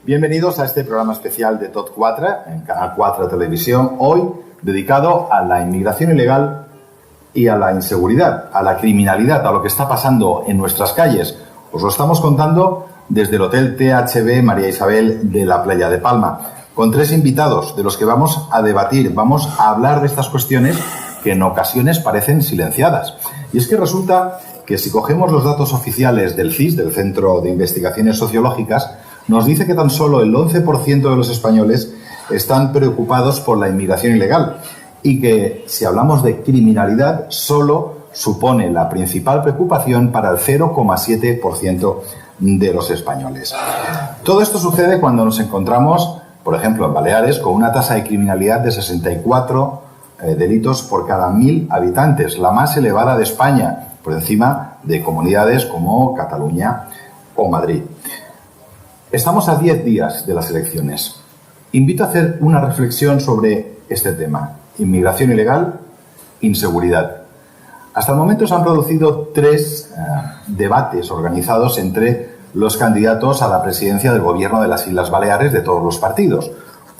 Bienvenidos a este programa especial de Tot 4 en Canal 4 Televisión, hoy dedicado a la inmigración ilegal y a la inseguridad, a la criminalidad, a lo que está pasando en nuestras calles. Os lo estamos contando desde el Hotel THB María Isabel de la Playa de Palma, con 3 invitados de los que vamos a debatir, vamos a hablar de estas cuestiones que en ocasiones parecen silenciadas. Y es que resulta que si cogemos los datos oficiales del CIS, del Centro de Investigaciones Sociológicas, nos dice que tan solo el 11% de los españoles están preocupados por la inmigración ilegal y que, si hablamos de criminalidad, solo supone la principal preocupación para el 0,7% de los españoles. Todo esto sucede cuando nos encontramos, por ejemplo, en Baleares, con una tasa de criminalidad de 64 delitos por cada 1.000 habitantes, la más elevada de España, por encima de comunidades como Cataluña o Madrid. Estamos a 10 días de las elecciones. Invito a hacer una reflexión sobre este tema: inmigración ilegal, inseguridad. Hasta el momento se han producido 3 debates organizados entre los candidatos a la presidencia del Gobierno de las Islas Baleares de todos los partidos.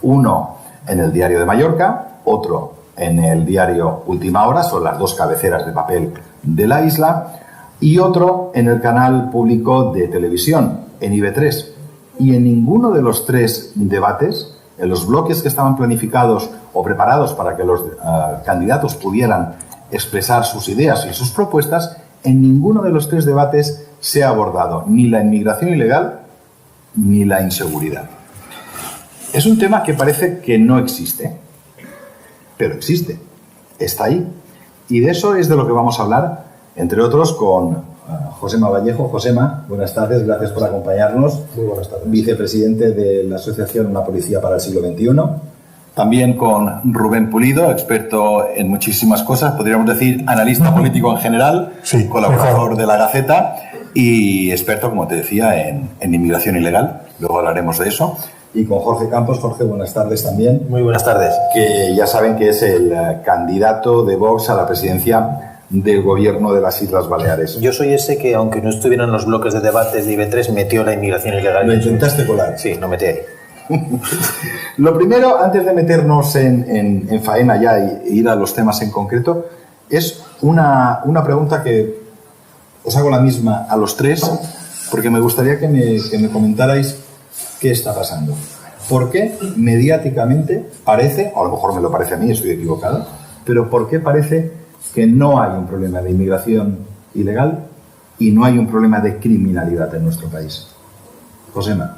Uno en el Diario de Mallorca, otro en el diario Última Hora, son las 2 cabeceras de papel de la isla, y otro en el canal público de televisión, en IB3. Y en ninguno de los 3 debates, en los bloques que estaban planificados o preparados para que los candidatos pudieran expresar sus ideas y sus propuestas, en ninguno de los 3 debates se ha abordado ni la inmigración ilegal ni la inseguridad. Es un tema que parece que no existe, pero existe, está ahí. Y de eso es de lo que vamos a hablar, entre otros, con Josema Vallejo. Josema, buenas tardes, gracias por acompañarnos. Muy buenas tardes. Vicepresidente de la Asociación Una Policía para el Siglo XXI. También con Rubén Pulido, experto en muchísimas cosas, podríamos decir analista político en general, sí, colaborador de La Gaceta y experto, como te decía, en inmigración ilegal. Luego hablaremos de eso. Y con Jorge Campos. Jorge, buenas tardes también. Muy buenas tardes. Que ya saben que es el candidato de Vox a la presidencia del Gobierno de las Islas Baleares. Yo soy ese que, aunque no estuviera en los bloques de debates de IB3, metió la inmigración ilegal. ¿Lo intentaste colar? Sí, lo metí ahí. Lo primero, antes de meternos en faena ya e ir a los temas en concreto, es una pregunta que os hago la misma a los 3, porque me gustaría que me comentarais qué está pasando. ¿Por qué mediáticamente parece, o a lo mejor me lo parece a mí, estoy equivocado, pero por qué parece que no hay un problema de inmigración ilegal y no hay un problema de criminalidad en nuestro país? Josema.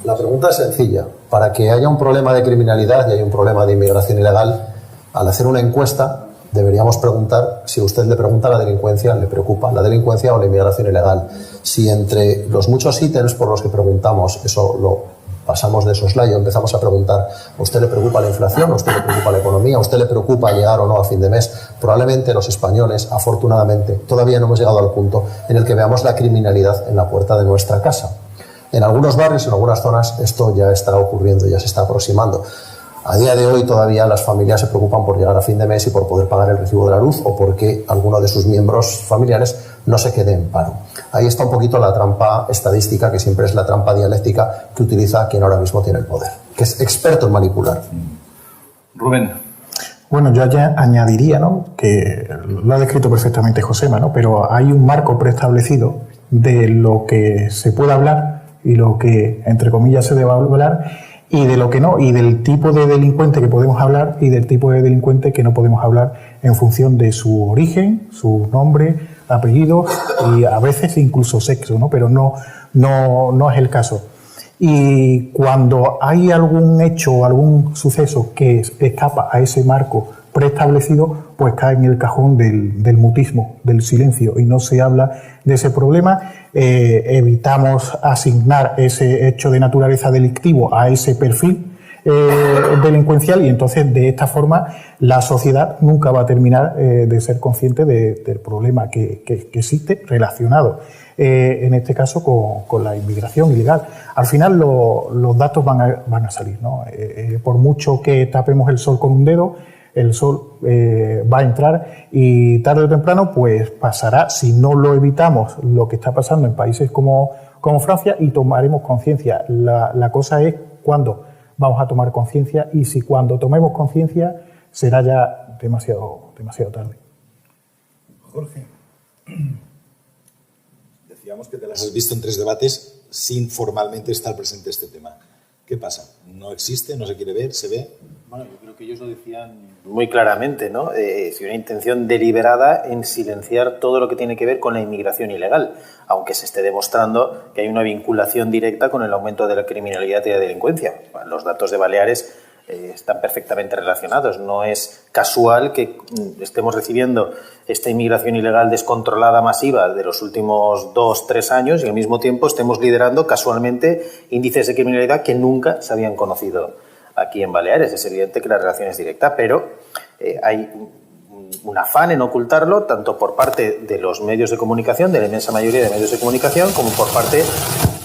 La pregunta es sencilla. Para que haya un problema de criminalidad y haya un problema de inmigración ilegal, al hacer una encuesta deberíamos preguntar, si usted le pregunta a la delincuencia, ¿le preocupa la delincuencia o la inmigración ilegal? Si entre los muchos ítems por los que preguntamos, eso lo pasamos de soslayo, empezamos a preguntar, ¿a usted le preocupa la inflación? ¿A usted le preocupa la economía? ¿A usted le preocupa llegar o no a fin de mes? Probablemente los españoles, afortunadamente, todavía no hemos llegado al punto en el que veamos la criminalidad en la puerta de nuestra casa. En algunos barrios, en algunas zonas, esto ya está ocurriendo, ya se está aproximando. A día de hoy todavía las familias se preocupan por llegar a fin de mes y por poder pagar el recibo de la luz o porque alguno de sus miembros familiares no se quede en paro. Ahí está un poquito la trampa estadística, que siempre es la trampa dialéctica que utiliza quien ahora mismo tiene el poder, que es experto en manipular. Rubén. Bueno, yo ya añadiría, ¿no?, que lo ha descrito perfectamente Josema, ¿no?, pero hay un marco preestablecido de lo que se puede hablar y lo que, entre comillas, se debe hablar, y de lo que no, y del tipo de delincuente que podemos hablar y del tipo de delincuente que no podemos hablar en función de su origen, su nombre, apellido y a veces incluso sexo, ¿no? Pero no es el caso. Y cuando hay algún hecho o algún suceso que escapa a ese marco preestablecido, pues cae en el cajón del mutismo, del silencio, y no se habla de ese problema. Evitamos asignar ese hecho de naturaleza delictivo a ese perfil delincuencial, y entonces de esta forma la sociedad nunca va a terminar de ser consciente del problema que existe relacionado en este caso con la inmigración ilegal. Al final los datos van a salir, ¿no? Por mucho que tapemos el sol con un dedo, el sol va a entrar y tarde o temprano pues pasará, si no lo evitamos, lo que está pasando en países como Francia, y tomaremos conciencia. La cosa es cuándo vamos a tomar conciencia, y si cuando tomemos conciencia será ya demasiado tarde. Jorge, decíamos que te las has visto en 3 debates sin formalmente estar presente este tema. ¿Qué pasa? ¿No existe? ¿No se quiere ver? ¿Se ve? Bueno, yo creo que ellos lo decían muy claramente, ¿no? Si una intención deliberada en silenciar todo lo que tiene que ver con la inmigración ilegal, aunque se esté demostrando que hay una vinculación directa con el aumento de la criminalidad y la delincuencia. Los datos de Baleares están perfectamente relacionados. No es casual que estemos recibiendo esta inmigración ilegal descontrolada masiva de los últimos 2-3 años y al mismo tiempo estemos liderando casualmente índices de criminalidad que nunca se habían conocido aquí en Baleares. Es evidente que la relación es directa, pero hay un afán en ocultarlo tanto por parte de los medios de comunicación, de la inmensa mayoría de medios de comunicación, como por parte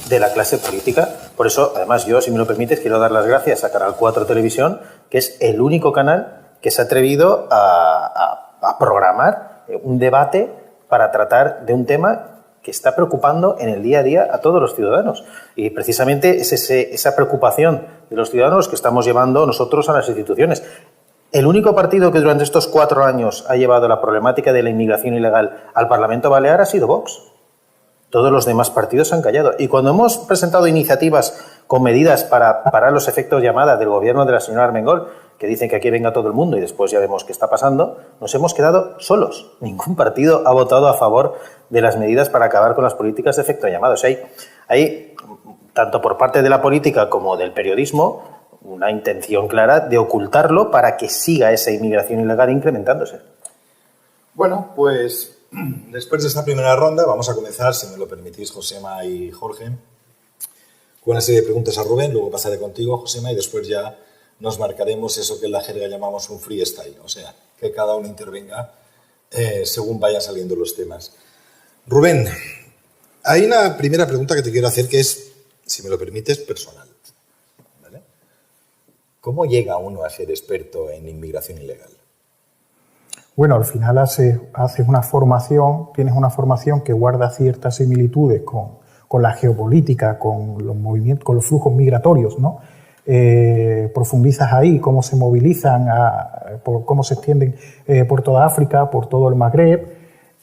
de la clase política. Por eso, además, yo, si me lo permites, quiero dar las gracias a Canal 4 Televisión, que es el único canal que se ha atrevido a programar un debate para tratar de un tema que está preocupando en el día a día a todos los ciudadanos. Y precisamente es esa preocupación de los ciudadanos que estamos llevando nosotros a las instituciones. El único partido que durante estos 4 años ha llevado la problemática de la inmigración ilegal al Parlamento Balear ha sido Vox. Todos los demás partidos han callado. Y cuando hemos presentado iniciativas con medidas para parar los efectos llamada del gobierno de la señora Armengol, que dicen que aquí venga todo el mundo y después ya vemos qué está pasando, nos hemos quedado solos. Ningún partido ha votado a favor de las medidas para acabar con las políticas de efecto llamada. O sea, hay, tanto por parte de la política como del periodismo, una intención clara de ocultarlo para que siga esa inmigración ilegal incrementándose. Bueno, pues después de esta primera ronda vamos a comenzar, si me lo permitís, Josema y Jorge, con una serie de preguntas a Rubén, luego pasaré contigo, Josema, y después ya nos marcaremos eso que en la jerga llamamos un freestyle, o sea, que cada uno intervenga según vayan saliendo los temas. Rubén, hay una primera pregunta que te quiero hacer que es, si me lo permites, personal. ¿Vale? ¿Cómo llega uno a ser experto en inmigración ilegal? Bueno, al final haces una formación, tienes una formación que guarda ciertas similitudes con la geopolítica, con los movimientos, con los flujos migratorios, ¿no? Profundizas ahí, cómo se movilizan, cómo se extienden por toda África, por todo el Magreb,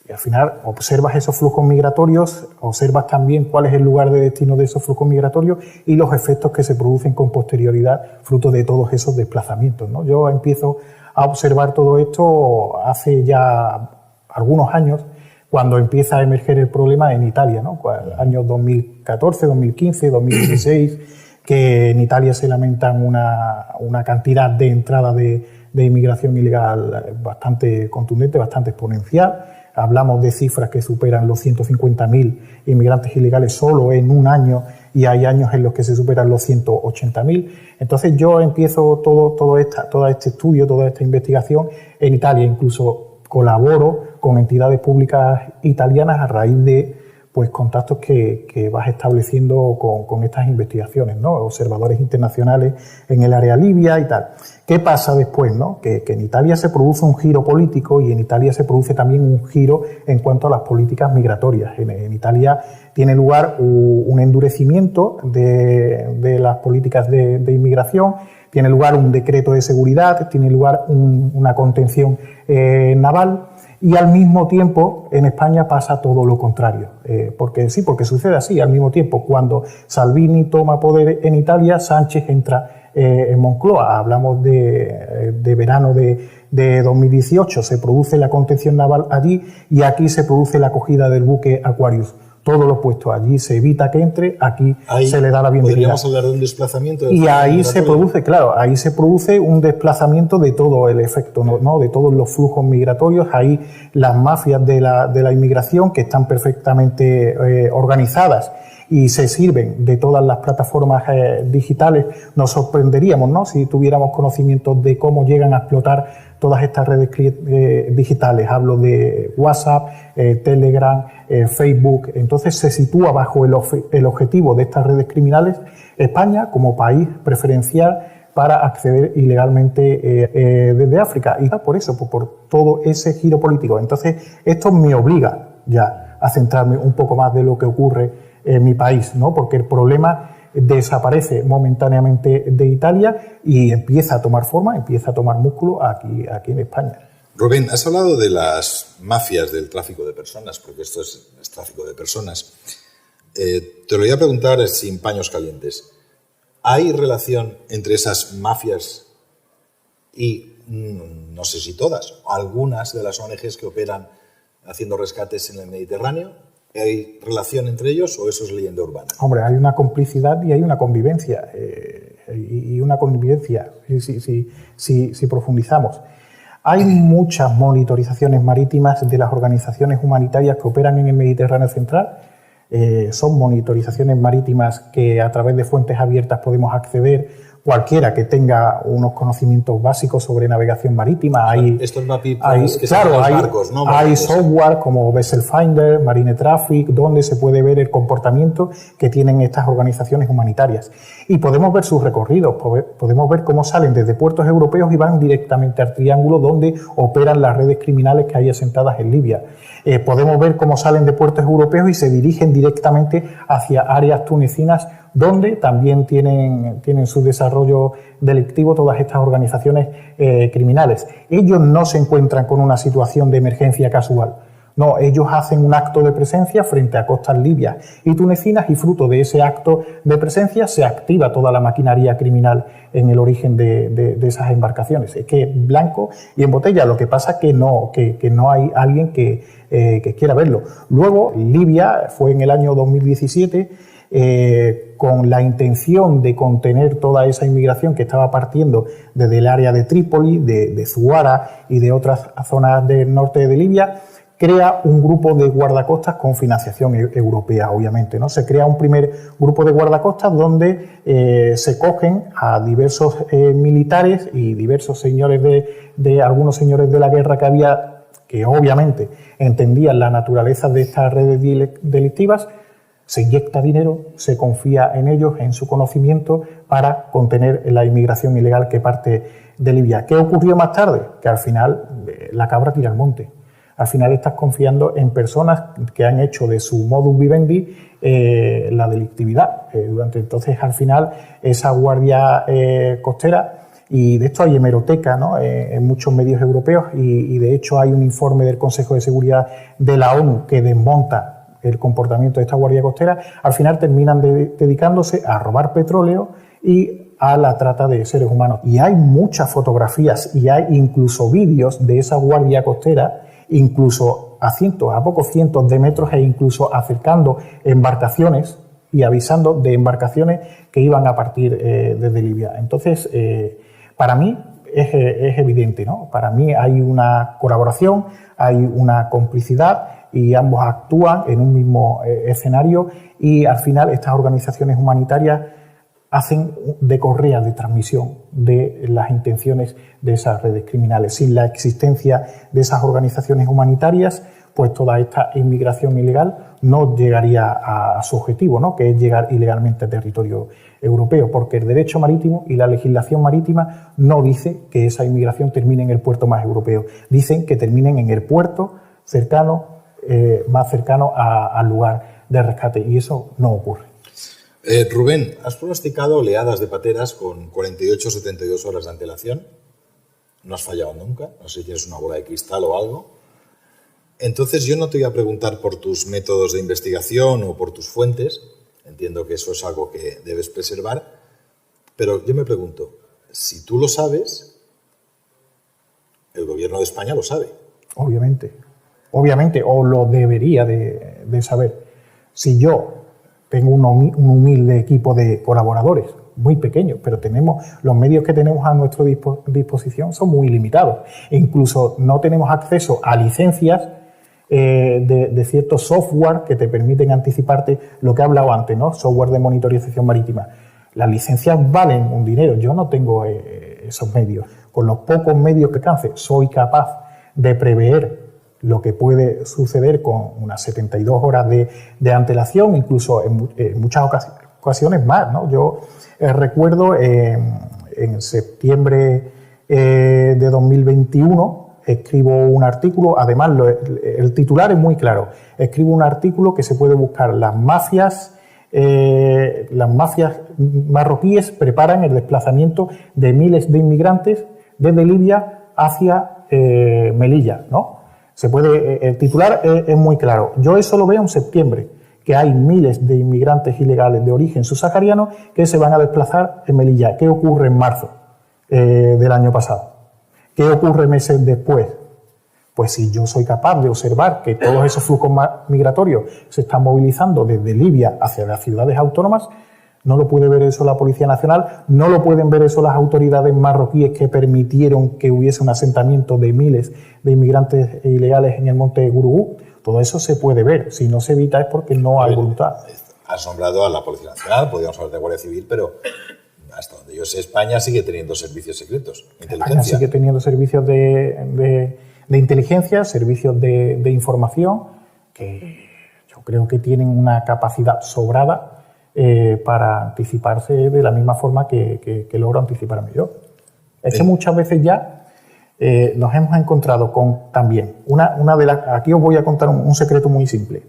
y al final observas esos flujos migratorios, observas también cuál es el lugar de destino de esos flujos migratorios y los efectos que se producen con posterioridad fruto de todos esos desplazamientos, ¿no? Yo empiezo a observar todo esto hace ya algunos años, cuando empieza a emerger el problema en Italia, ¿no? Años 2014, 2015, 2016, que en Italia se lamentan una cantidad de entrada de inmigración ilegal bastante contundente, bastante exponencial. Hablamos de cifras que superan los 150.000 inmigrantes ilegales solo en un año, y hay años en los que se superan los 180.000. Entonces yo empiezo todo este estudio, toda esta investigación en Italia. Incluso colaboro con entidades públicas italianas a raíz de contactos que vas estableciendo con estas investigaciones, ¿no? Observadores internacionales en el área libia y tal. ¿Qué pasa después, no? Que en Italia se produce un giro político y en Italia se produce también un giro en cuanto a las políticas migratorias. En Italia tiene lugar un endurecimiento de las políticas de inmigración, tiene lugar un decreto de seguridad, tiene lugar una contención naval. Y al mismo tiempo en España pasa todo lo contrario, porque sucede así. Al mismo tiempo, cuando Salvini toma poder en Italia, Sánchez entra en Moncloa. Hablamos de verano de 2018, se produce la contención naval allí y aquí se produce la acogida del buque Aquarius. Todo lo opuesto, allí se evita que entre, aquí ahí se le da la bienvenida. Podríamos hablar de un desplazamiento. Y ahí se produce un desplazamiento de todo el efecto, ¿no? De todos los flujos migratorios. Ahí las mafias de la inmigración, que están perfectamente organizadas y se sirven de todas las plataformas digitales, nos sorprenderíamos, ¿no?, si tuviéramos conocimiento de cómo llegan a explotar todas estas redes digitales. Hablo de WhatsApp, Telegram, Facebook. Entonces se sitúa bajo el objetivo de estas redes criminales España como país preferencial para acceder ilegalmente desde África. Y por eso, por todo ese giro político. Entonces esto me obliga ya a centrarme un poco más de lo que ocurre en mi país, ¿no?, porque el problema desaparece momentáneamente de Italia y empieza a tomar forma, empieza a tomar músculo aquí en España. Rubén, has hablado de las mafias del tráfico de personas, porque esto es tráfico de personas. Te lo voy a preguntar sin paños calientes. ¿Hay relación entre esas mafias y, no sé si todas, algunas de las ONGs que operan haciendo rescates en el Mediterráneo? ¿Hay relación entre ellos o eso es leyenda urbana? Hombre, hay una complicidad y hay una convivencia. Y una convivencia, si profundizamos. Hay muchas monitorizaciones marítimas de las organizaciones humanitarias que operan en el Mediterráneo central. Son monitorizaciones marítimas que a través de fuentes abiertas podemos acceder. Cualquiera que tenga unos conocimientos básicos sobre navegación marítima. Estos mapitas que son los barcos, ¿no? Hay software como Vessel Finder, Marine Traffic, donde se puede ver el comportamiento que tienen estas organizaciones humanitarias. Y podemos ver sus recorridos, podemos ver cómo salen desde puertos europeos y van directamente al Triángulo, donde operan las redes criminales que hay asentadas en Libia. Podemos ver cómo salen de puertos europeos y se dirigen directamente hacia áreas tunecinas, donde también tienen su desarrollo delictivo todas estas organizaciones criminales. Ellos no se encuentran con una situación de emergencia casual. No, ellos hacen un acto de presencia frente a costas libias y tunecinas y fruto de ese acto de presencia se activa toda la maquinaria criminal en el origen de esas embarcaciones. Es que blanco y en botella, lo que pasa es que no hay alguien que quiera verlo. Luego, Libia fue en el año 2017 con la intención de contener toda esa inmigración que estaba partiendo desde el área de Trípoli, de Zuara y de otras zonas del norte de Libia, crea un grupo de guardacostas con financiación europea, obviamente, ¿no? Se crea un primer grupo de guardacostas donde se cogen a diversos militares y diversos señores algunos señores de la guerra que había, que obviamente entendían la naturaleza de estas redes delictivas. Se inyecta dinero, se confía en ellos, en su conocimiento, para contener la inmigración ilegal que parte de Libia. ¿Qué ocurrió más tarde? Que al final la cabra tira al monte. Al final estás confiando en personas que han hecho de su modus vivendi la delictividad. Entonces, al final, esa guardia costera, y de esto hay hemeroteca, ¿no?, en muchos medios europeos, y de hecho hay un informe del Consejo de Seguridad de la ONU que desmonta el comportamiento de esta guardia costera. Al final terminan dedicándose a robar petróleo y a la trata de seres humanos. Y hay muchas fotografías y hay incluso vídeos de esa guardia costera, incluso a pocos cientos de metros e incluso acercando embarcaciones y avisando de embarcaciones que iban a partir desde Libia. Entonces, para mí es evidente, ¿no? Para mí hay una colaboración, hay una complicidad y ambos actúan en un mismo escenario y al final estas organizaciones humanitarias hacen de correa de transmisión de las intenciones de esas redes criminales. Sin la existencia de esas organizaciones humanitarias, pues toda esta inmigración ilegal no llegaría a su objetivo, ¿no?, que es llegar ilegalmente a territorio europeo, porque el derecho marítimo y la legislación marítima no dice que esa inmigración termine en el puerto más europeo. Dicen que terminen en el puerto más cercano al lugar de rescate, y eso no ocurre. Rubén, has pronosticado oleadas de pateras con 48 o 72 horas de antelación. No has fallado nunca. No sé si tienes una bola de cristal o algo. Entonces yo no te voy a preguntar por tus métodos de investigación o por tus fuentes. Entiendo que eso es algo que debes preservar. Pero yo me pregunto, si tú lo sabes, el gobierno de España lo sabe. Obviamente, o lo debería de saber. Si yo tengo un humilde equipo de colaboradores, muy pequeños, pero los medios que tenemos a nuestra disposición son muy limitados. E incluso no tenemos acceso a licencias de ciertos software que te permiten anticiparte lo que he hablado antes, ¿no? Software de monitorización marítima. Las licencias valen un dinero, yo no tengo esos medios. Con los pocos medios que alcance, soy capaz de prever lo que puede suceder con unas 72 horas de antelación, incluso en muchas ocasiones más, ¿no? Yo recuerdo en septiembre de 2021 escribo un artículo, además el titular es muy claro, escribo un artículo que se puede buscar, las mafias marroquíes preparan el desplazamiento de miles de inmigrantes desde Libia hacia Melilla, ¿no? El titular es muy claro. Yo eso lo veo en septiembre, que hay miles de inmigrantes ilegales de origen subsahariano que se van a desplazar en Melilla. ¿Qué ocurre en marzo del año pasado? ¿Qué ocurre meses después? Pues si yo soy capaz de observar que todos esos flujos migratorios se están movilizando desde Libia hacia las ciudades autónomas, no lo puede ver eso la Policía Nacional, no lo pueden ver eso las autoridades marroquíes que permitieron que hubiese un asentamiento de miles de inmigrantes ilegales en el monte Gurugú. Todo eso se puede ver. Si no se evita es porque no hay voluntad. Has nombrado a la Policía Nacional, podríamos hablar de Guardia Civil, pero hasta donde yo sé, España sigue teniendo servicios secretos, inteligencia. España sigue teniendo servicios de inteligencia, servicios de información, que yo creo que tienen una capacidad sobrada para anticiparse de la misma forma que logro anticiparme yo. Es que muchas veces ya nos hemos encontrado con también aquí os voy a contar un secreto muy simple.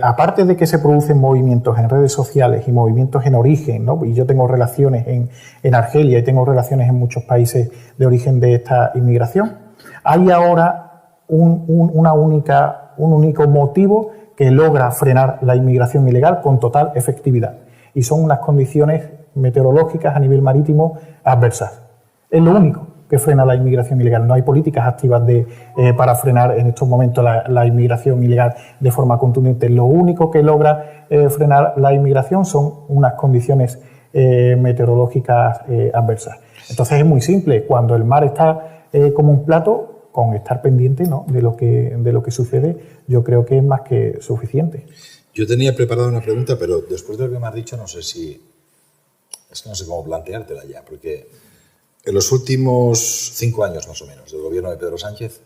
Aparte de que se producen movimientos en redes sociales y movimientos en origen, ¿no? Y yo tengo relaciones en Argelia y tengo relaciones en muchos países de origen de esta inmigración, hay ahora un único motivo que logra frenar la inmigración ilegal con total efectividad, y son unas condiciones meteorológicas a nivel marítimo adversas. Es lo único que frena la inmigración ilegal. No hay políticas activas para frenar en estos momentos la inmigración ilegal de forma contundente. Lo único que logra frenar la inmigración son unas condiciones meteorológicas adversas. Entonces es muy simple. Cuando el mar está como un plato, con estar pendiente, ¿no?, de lo que sucede, yo creo que es más que suficiente. Yo tenía preparada una pregunta, pero después de lo que me has dicho, no sé cómo planteártela ya, porque en los últimos 5 años más o menos del gobierno de Pedro Sánchez,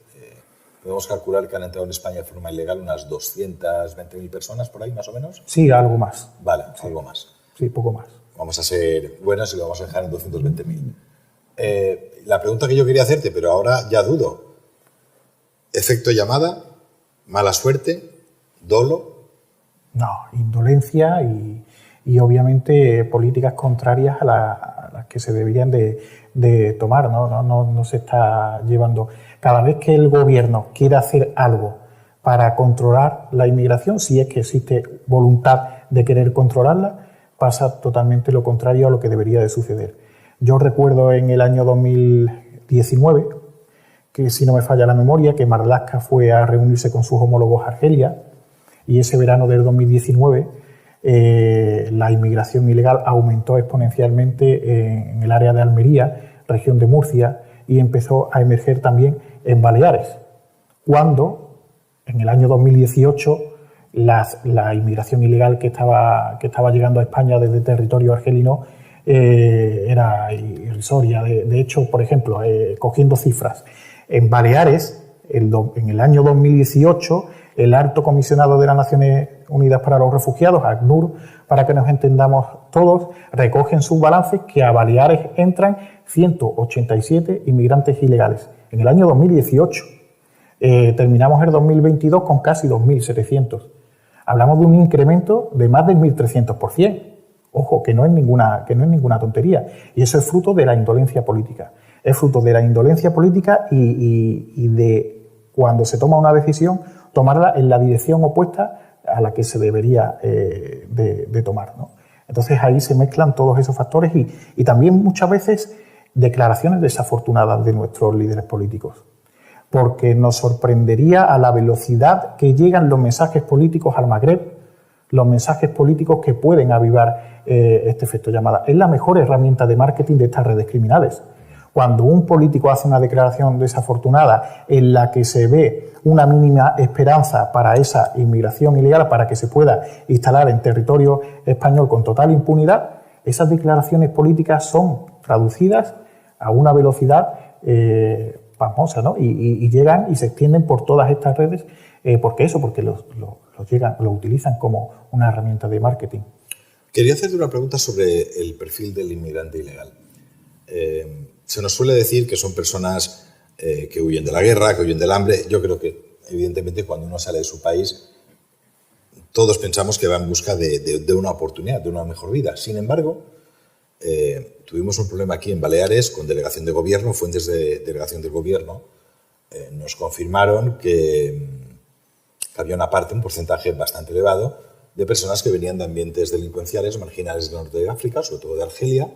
podemos calcular que han entrado en España de forma ilegal unas 220.000 personas por ahí, más o menos. Sí, algo más. Vale, sí. Algo más. Sí, poco más. Vamos a ser buenos y lo vamos a dejar en 220.000. La pregunta que yo quería hacerte, pero ahora ya dudo. ¿Efecto llamada? ¿Mala suerte? ¿Dolo? No, indolencia y obviamente políticas contrarias a las que se deberían de tomar, ¿no? No se está llevando. Cada vez que el gobierno quiere hacer algo para controlar la inmigración, si es que existe voluntad de querer controlarla, pasa totalmente lo contrario a lo que debería de suceder. Yo recuerdo en el año 2019, que si no me falla la memoria, que Marlaska fue a reunirse con sus homólogos Argelia, y ese verano del 2019 la inmigración ilegal aumentó exponencialmente en el área de Almería, región de Murcia, y empezó a emerger también en Baleares, cuando en el año 2018 la inmigración ilegal que estaba llegando a España desde territorio argelino era irrisoria. De hecho, por ejemplo, cogiendo cifras, en Baleares, en el año 2018, el Alto Comisionado de las Naciones Unidas para los Refugiados, ACNUR, para que nos entendamos todos, recoge en sus balances que a Baleares entran 187 inmigrantes ilegales. En el año 2018. Terminamos el 2022 con casi 2.700. Hablamos de un incremento de más del 1.300%. Ojo, que no es ninguna tontería. Y eso es fruto de la indolencia política. Es fruto de la indolencia política y de cuando se toma una decisión, tomarla en la dirección opuesta a la que se debería de tomar, ¿no? Entonces ahí se mezclan todos esos factores y también muchas veces declaraciones desafortunadas de nuestros líderes políticos, porque nos sorprendería a la velocidad que llegan los mensajes políticos al Magreb, los mensajes políticos que pueden avivar este efecto llamada. Es la mejor herramienta de marketing de estas redes criminales. Cuando un político hace una declaración desafortunada en la que se ve una mínima esperanza para esa inmigración ilegal, para que se pueda instalar en territorio español con total impunidad, esas declaraciones políticas son traducidas a una velocidad famosa, ¿no? Y llegan y se extienden por todas estas redes. Porque lo utilizan como una herramienta de marketing. Quería hacerte una pregunta sobre el perfil del inmigrante ilegal. Se nos suele decir que son personas que huyen de la guerra, que huyen del hambre. Yo creo que, evidentemente, cuando uno sale de su país, todos pensamos que va en busca de una oportunidad, de una mejor vida. Sin embargo, tuvimos un problema aquí en Baleares con delegación de gobierno, fuentes de delegación del gobierno nos confirmaron que había una parte, un porcentaje bastante elevado, de personas que venían de ambientes delincuenciales marginales del norte de África, sobre todo de Argelia,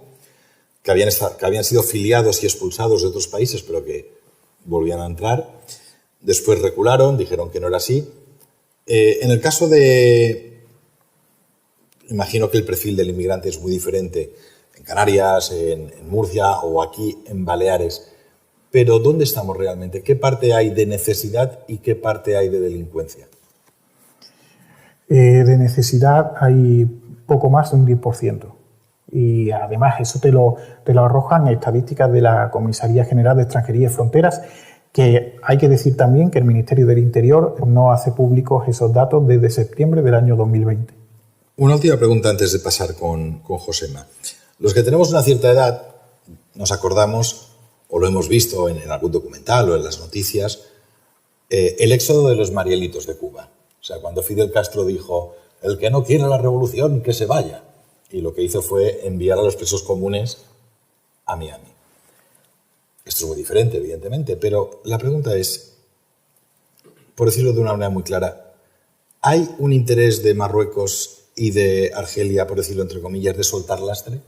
que habían sido filiados y expulsados de otros países, pero que volvían a entrar. Después recularon, dijeron que no era así. En el caso imagino que el perfil del inmigrante es muy diferente en Canarias, en Murcia o aquí en Baleares. Pero ¿dónde estamos realmente? ¿Qué parte hay de necesidad y qué parte hay de delincuencia? De necesidad hay poco más de un 10%. Y además eso te lo arrojan estadísticas de la Comisaría General de Extranjería y Fronteras, que hay que decir también que el Ministerio del Interior no hace públicos esos datos desde septiembre del año 2020. Una última pregunta antes de pasar con Josema. Los que tenemos una cierta edad nos acordamos, o lo hemos visto en algún documental o en las noticias, el éxodo de los Marielitos de Cuba. O sea, cuando Fidel Castro dijo, el que no quiera la revolución, que se vaya. Y lo que hizo fue enviar a los presos comunes a Miami. Esto es muy diferente, evidentemente, pero la pregunta es, por decirlo de una manera muy clara, ¿hay un interés de Marruecos y de Argelia, por decirlo entre comillas, de soltar lastre?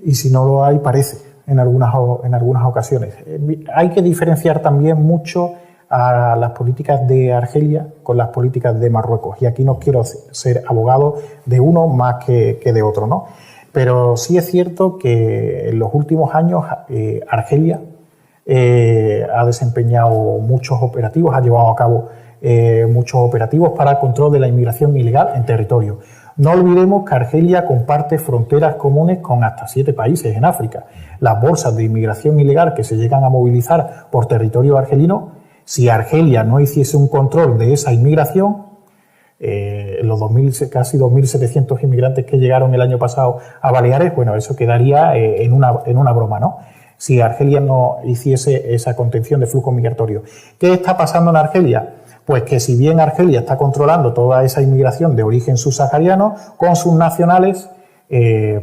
Y si no lo hay, parece, en algunas ocasiones. Hay que diferenciar también mucho a las políticas de Argelia con las políticas de Marruecos. Y aquí no quiero ser abogado de uno más que de otro, ¿no? Pero sí es cierto que en los últimos años Argelia ha desempeñado muchos operativos, ha llevado a cabo muchos operativos para el control de la inmigración ilegal en territorio. No olvidemos que Argelia comparte fronteras comunes con hasta 7 países en África. Las bolsas de inmigración ilegal que se llegan a movilizar por territorio argelino, si Argelia no hiciese un control de esa inmigración, los casi 2.700 inmigrantes que llegaron el año pasado a Baleares, bueno, eso quedaría en una broma, ¿no? Si Argelia no hiciese esa contención de flujo migratorio. ¿Qué está pasando en Argelia? Pues que si bien Argelia está controlando toda esa inmigración de origen subsahariano, con sus nacionales,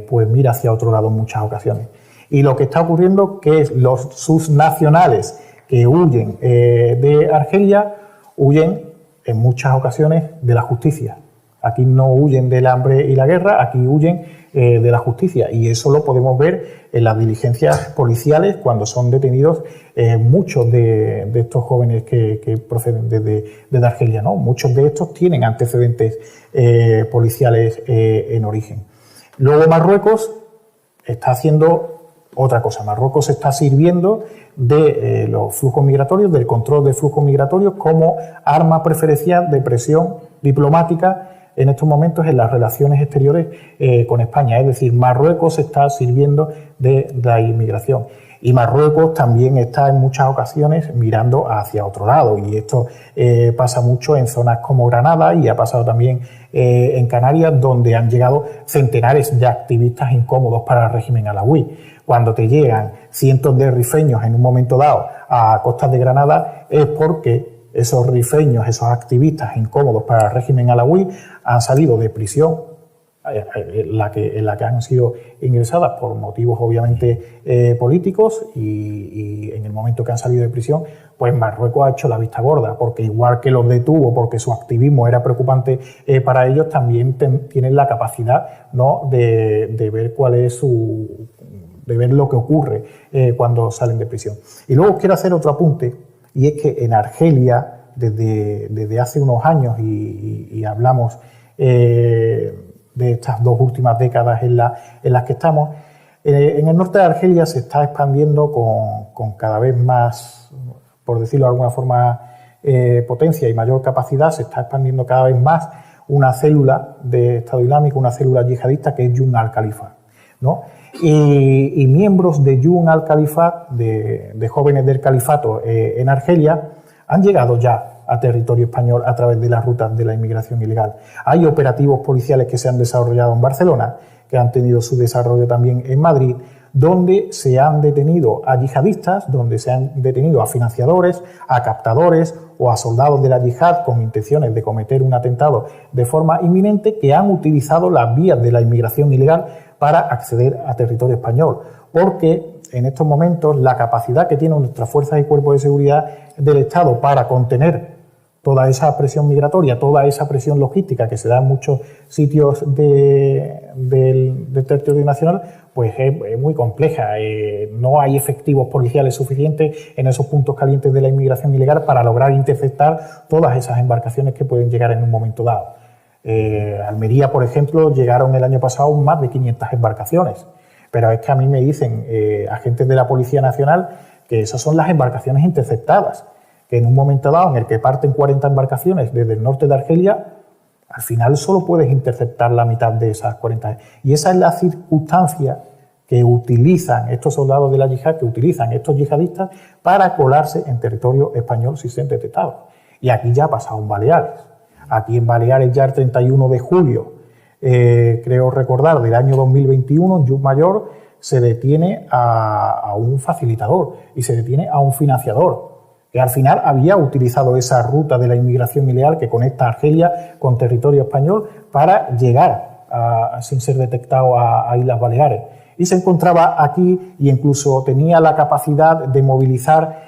pues mira hacia otro lado en muchas ocasiones. Y lo que está ocurriendo es que sus nacionales que huyen de Argelia, huyen en muchas ocasiones de la justicia. Aquí no huyen del hambre y la guerra, aquí huyen de la justicia. Y eso lo podemos ver en las diligencias policiales cuando son detenidos muchos de estos jóvenes que proceden desde Argelia, ¿no? Muchos de estos tienen antecedentes policiales en origen. Luego Marruecos está haciendo otra cosa. Marruecos se está sirviendo de los flujos migratorios, del control de flujos migratorios como arma preferencial de presión diplomática en estos momentos en las relaciones exteriores con España. Es decir, Marruecos se está sirviendo de la inmigración. Y Marruecos también está en muchas ocasiones mirando hacia otro lado. Y esto pasa mucho en zonas como Granada y ha pasado también en Canarias, donde han llegado centenares de activistas incómodos para el régimen alauí. Cuando te llegan cientos de rifeños en un momento dado a costas de Granada es porque esos rifeños, esos activistas incómodos para el régimen alauí han salido de prisión, en la que han sido ingresadas por motivos obviamente políticos y en el momento que han salido de prisión, pues Marruecos ha hecho la vista gorda, porque igual que los detuvo porque su activismo era preocupante para ellos, también tienen la capacidad, ¿no?, de ver cuál es de ver lo que ocurre cuando salen de prisión. Y luego quiero hacer otro apunte, y es que en Argelia, desde hace unos años, y hablamos de estas 2 últimas décadas en las que estamos, En el norte de Argelia se está expandiendo con cada vez más, por decirlo de alguna forma, potencia y mayor capacidad, se está expandiendo cada vez más una célula de Estado Islámico, una célula yihadista que es Jun al-Khalifa, ¿no? Y miembros de Jun al-Khalifa, de jóvenes del califato en Argelia, han llegado ya a territorio español a través de las rutas de la inmigración ilegal. Hay operativos policiales que se han desarrollado en Barcelona, que han tenido su desarrollo también en Madrid, donde se han detenido a yihadistas, donde se han detenido a financiadores, a captadores o a soldados de la yihad con intenciones de cometer un atentado de forma inminente, que han utilizado las vías de la inmigración ilegal para acceder a territorio español. Porque en estos momentos la capacidad que tienen nuestras fuerzas y cuerpos de seguridad del Estado para contener toda esa presión migratoria, toda esa presión logística que se da en muchos sitios del territorio nacional, pues es muy compleja. No hay efectivos policiales suficientes en esos puntos calientes de la inmigración ilegal para lograr interceptar todas esas embarcaciones que pueden llegar en un momento dado. Almería, por ejemplo, llegaron el año pasado más de 500 embarcaciones, pero es que a mí me dicen agentes de la Policía Nacional que esas son las embarcaciones interceptadas, que en un momento dado en el que parten 40 embarcaciones desde el norte de Argelia, al final solo puedes interceptar la mitad de esas 40. Y esa es la circunstancia que utilizan estos soldados de la yihad, que utilizan estos yihadistas para colarse en territorio español si se han detectado. Y aquí ya ha pasado en Baleares. Aquí en Baleares ya el 31 de julio, creo recordar, del año 2021, en Llucmayor, se detiene a un facilitador y se detiene a un financiador, que al final había utilizado esa ruta de la inmigración ilegal que conecta Argelia con territorio español para llegar, sin ser detectado, a Islas Baleares. Y se encontraba aquí e incluso tenía la capacidad de movilizar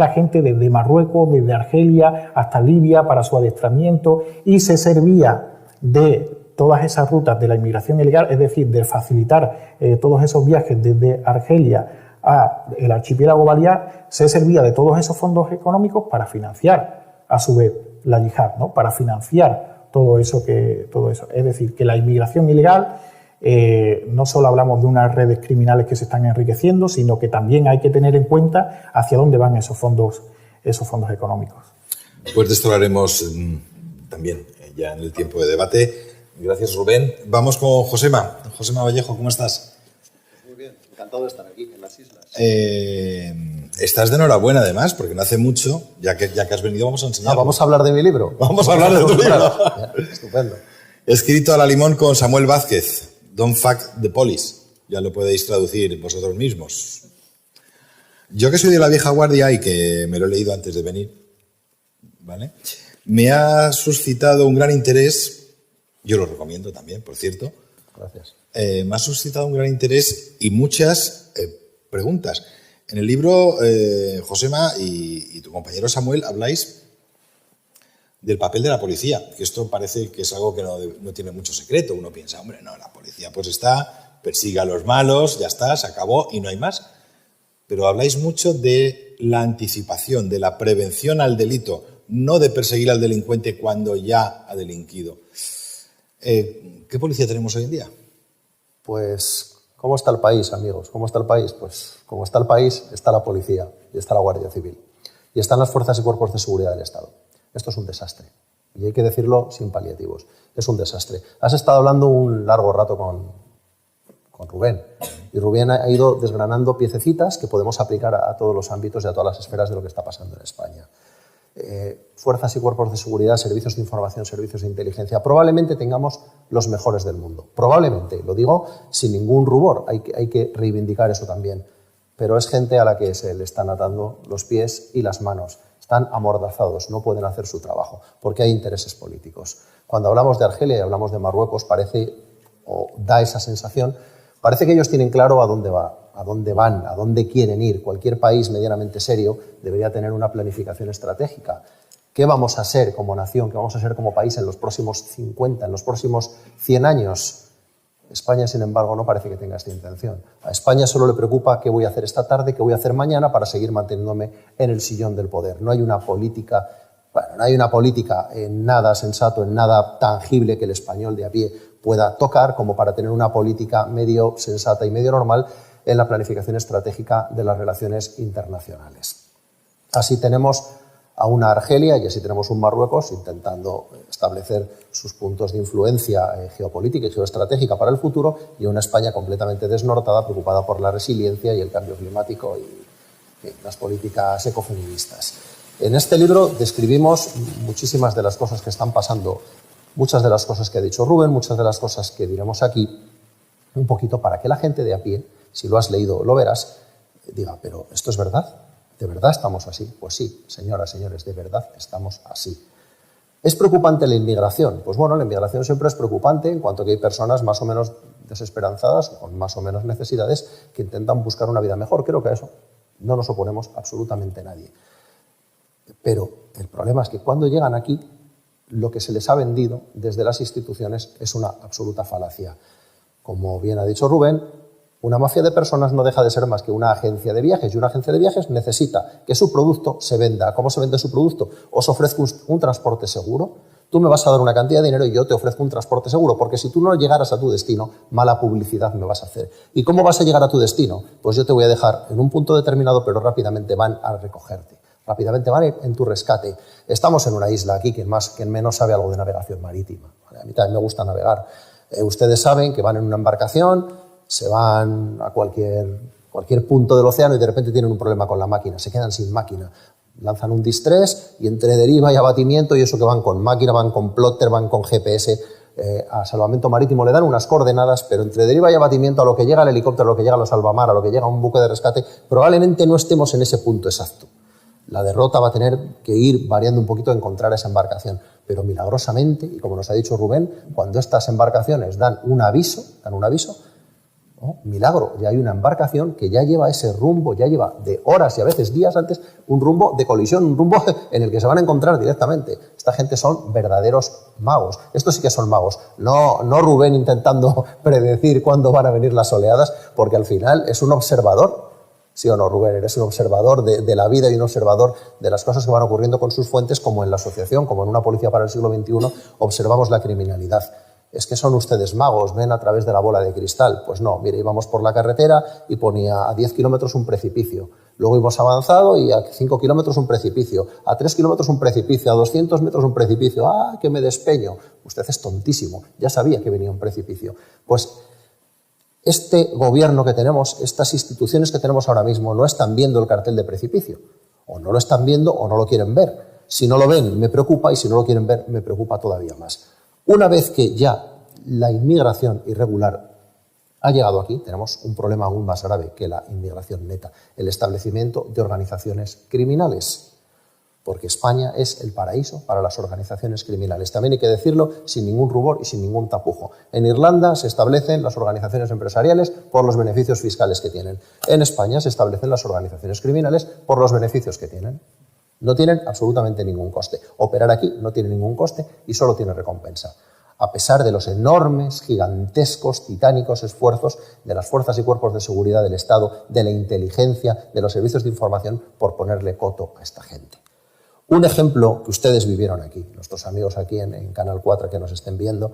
a gente desde Marruecos, desde Argelia hasta Libia para su adiestramiento, y se servía de todas esas rutas de la inmigración ilegal, es decir, de facilitar todos esos viajes desde Argelia al archipiélago balear, se servía de todos esos fondos económicos para financiar a su vez la yihad, ¿no? Para financiar todo eso. Es decir, que la inmigración ilegal, no solo hablamos de unas redes criminales que se están enriqueciendo, sino que también hay que tener en cuenta hacia dónde van esos fondos económicos. Pues de esto hablaremos también ya en el tiempo de debate. Gracias, Rubén. Vamos con Josema. Josema Vallejo, ¿cómo estás? Muy bien, encantado de estar aquí en las islas. Estás de enhorabuena, además, porque no hace mucho, ya que has venido, vamos a enseñar. ¿Vamos a hablar de mi libro? Vamos a hablar de tu libro. Estupendo. Escrito a la limón con Samuel Vázquez, Don't Fuck the Police. Ya lo podéis traducir vosotros mismos. Yo, que soy de la vieja guardia y que me lo he leído antes de venir, ¿vale?, me ha suscitado un gran interés. Yo lo recomiendo también, por cierto. Gracias. Me ha suscitado un gran interés y muchas preguntas. En el libro, Josema y tu compañero Samuel habláis del papel de la policía, que esto parece que es algo que no tiene mucho secreto. Uno piensa, hombre, no, la policía pues está, persigue a los malos, ya está, se acabó y no hay más. Pero habláis mucho de la anticipación, de la prevención al delito, no de perseguir al delincuente cuando ya ha delinquido. ¿Qué policía tenemos hoy en día? Pues, ¿cómo está el país, amigos? ¿Cómo está el país? Pues, como está el país, está la policía y está la Guardia Civil. Y están las fuerzas y cuerpos de seguridad del Estado. Esto es un desastre. Y hay que decirlo sin paliativos. Es un desastre. Has estado hablando un largo rato con Rubén. Y Rubén ha ido desgranando piececitas que podemos aplicar a todos los ámbitos y a todas las esferas de lo que está pasando en España. Fuerzas y cuerpos de seguridad, servicios de información, servicios de inteligencia. Probablemente tengamos los mejores del mundo. Probablemente, lo digo sin ningún rubor. Hay que reivindicar eso también. Pero es gente a la que se le están atando los pies y las manos. Están amordazados, no pueden hacer su trabajo, porque hay intereses políticos. Cuando hablamos de Argelia y hablamos de Marruecos, parece, o da esa sensación, parece que ellos tienen claro a dónde van, a dónde quieren ir. Cualquier país medianamente serio debería tener una planificación estratégica. ¿Qué vamos a ser como nación, qué vamos a ser como país en los próximos 50, en los próximos 100 años? España, sin embargo, no parece que tenga esta intención. A España solo le preocupa qué voy a hacer esta tarde, qué voy a hacer mañana para seguir manteniéndome en el sillón del poder. No hay una política en nada sensato, en nada tangible que el español de a pie pueda tocar como para tener una política medio sensata y medio normal en la planificación estratégica de las relaciones internacionales. Así tenemos a una Argelia y así tenemos un Marruecos intentando establecer sus puntos de influencia geopolítica y geoestratégica para el futuro, y una España completamente desnortada, preocupada por la resiliencia y el cambio climático y las políticas ecofeministas. En este libro describimos muchísimas de las cosas que están pasando, muchas de las cosas que ha dicho Rubén, muchas de las cosas que diremos aquí, un poquito para que la gente de a pie, si lo has leído lo verás, diga, pero ¿esto es verdad? ¿De verdad estamos así? Pues sí, señoras, señores, de verdad estamos así. ¿Es preocupante la inmigración? Pues bueno, la inmigración siempre es preocupante en cuanto que hay personas más o menos desesperanzadas, con más o menos necesidades, que intentan buscar una vida mejor. Creo que a eso no nos oponemos absolutamente nadie. Pero el problema es que cuando llegan aquí, lo que se les ha vendido desde las instituciones es una absoluta falacia. Como bien ha dicho Rubén, una mafia de personas no deja de ser más que una agencia de viajes, y una agencia de viajes necesita que su producto se venda. ¿Cómo se vende su producto? Os ofrezco un transporte seguro. Tú me vas a dar una cantidad de dinero y yo te ofrezco un transporte seguro, porque si tú no llegaras a tu destino, mala publicidad me vas a hacer. ¿Y cómo vas a llegar a tu destino? Pues yo te voy a dejar en un punto determinado, pero rápidamente van a recogerte. Rápidamente van a ir en tu rescate. Estamos en una isla aquí, quien menos sabe algo de navegación marítima. A mí también me gusta navegar. Ustedes saben que van en una embarcación, se van a cualquier punto del océano y de repente tienen un problema con la máquina, se quedan sin máquina, lanzan un distress y entre deriva y abatimiento, y eso que van con máquina, van con plotter, van con GPS, a salvamento marítimo le dan unas coordenadas, pero entre deriva y abatimiento, a lo que llega el helicóptero, a lo que llega la salvamar, a lo que llega un buque de rescate, probablemente no estemos en ese punto exacto. La derrota va a tener que ir variando un poquito a encontrar esa embarcación, pero milagrosamente, y como nos ha dicho Rubén, cuando estas embarcaciones dan un aviso, ¿no? Milagro, ya hay una embarcación que ya lleva ese rumbo, ya lleva de horas y a veces días antes un rumbo de colisión, un rumbo en el que se van a encontrar directamente. Esta gente son verdaderos magos. Estos sí que son magos. No Rubén intentando predecir cuándo van a venir las oleadas, porque al final es un observador. ¿Sí o no, Rubén? Eres un observador de la vida y un observador de las cosas que van ocurriendo con sus fuentes, como en la asociación, como en una policía para el siglo XXI, observamos la criminalidad. Es que son ustedes magos, ven a través de la bola de cristal. Pues no, mire, íbamos por la carretera y ponía a 10 kilómetros un precipicio. Luego hemos avanzado y a 5 kilómetros un precipicio, a 3 kilómetros un precipicio, a 200 metros un precipicio. ¡Ah, que me despeño! Usted es tontísimo, ya sabía que venía un precipicio. Pues este gobierno que tenemos, estas instituciones que tenemos ahora mismo, no están viendo el cartel de precipicio. O no lo están viendo o no lo quieren ver. Si no lo ven, me preocupa, y si no lo quieren ver, me preocupa todavía más. Una vez que ya la inmigración irregular ha llegado aquí, tenemos un problema aún más grave que la inmigración neta, el establecimiento de organizaciones criminales, porque España es el paraíso para las organizaciones criminales. También hay que decirlo sin ningún rubor y sin ningún tapujo. En Irlanda se establecen las organizaciones empresariales por los beneficios fiscales que tienen. En España se establecen las organizaciones criminales por los beneficios que tienen. No tienen absolutamente ningún coste. Operar aquí no tiene ningún coste y solo tiene recompensa. A pesar de los enormes, gigantescos, titánicos esfuerzos de las fuerzas y cuerpos de seguridad del Estado, de la inteligencia, de los servicios de información, por ponerle coto a esta gente. Un ejemplo que ustedes vivieron aquí, nuestros amigos aquí en Canal 4 que nos estén viendo,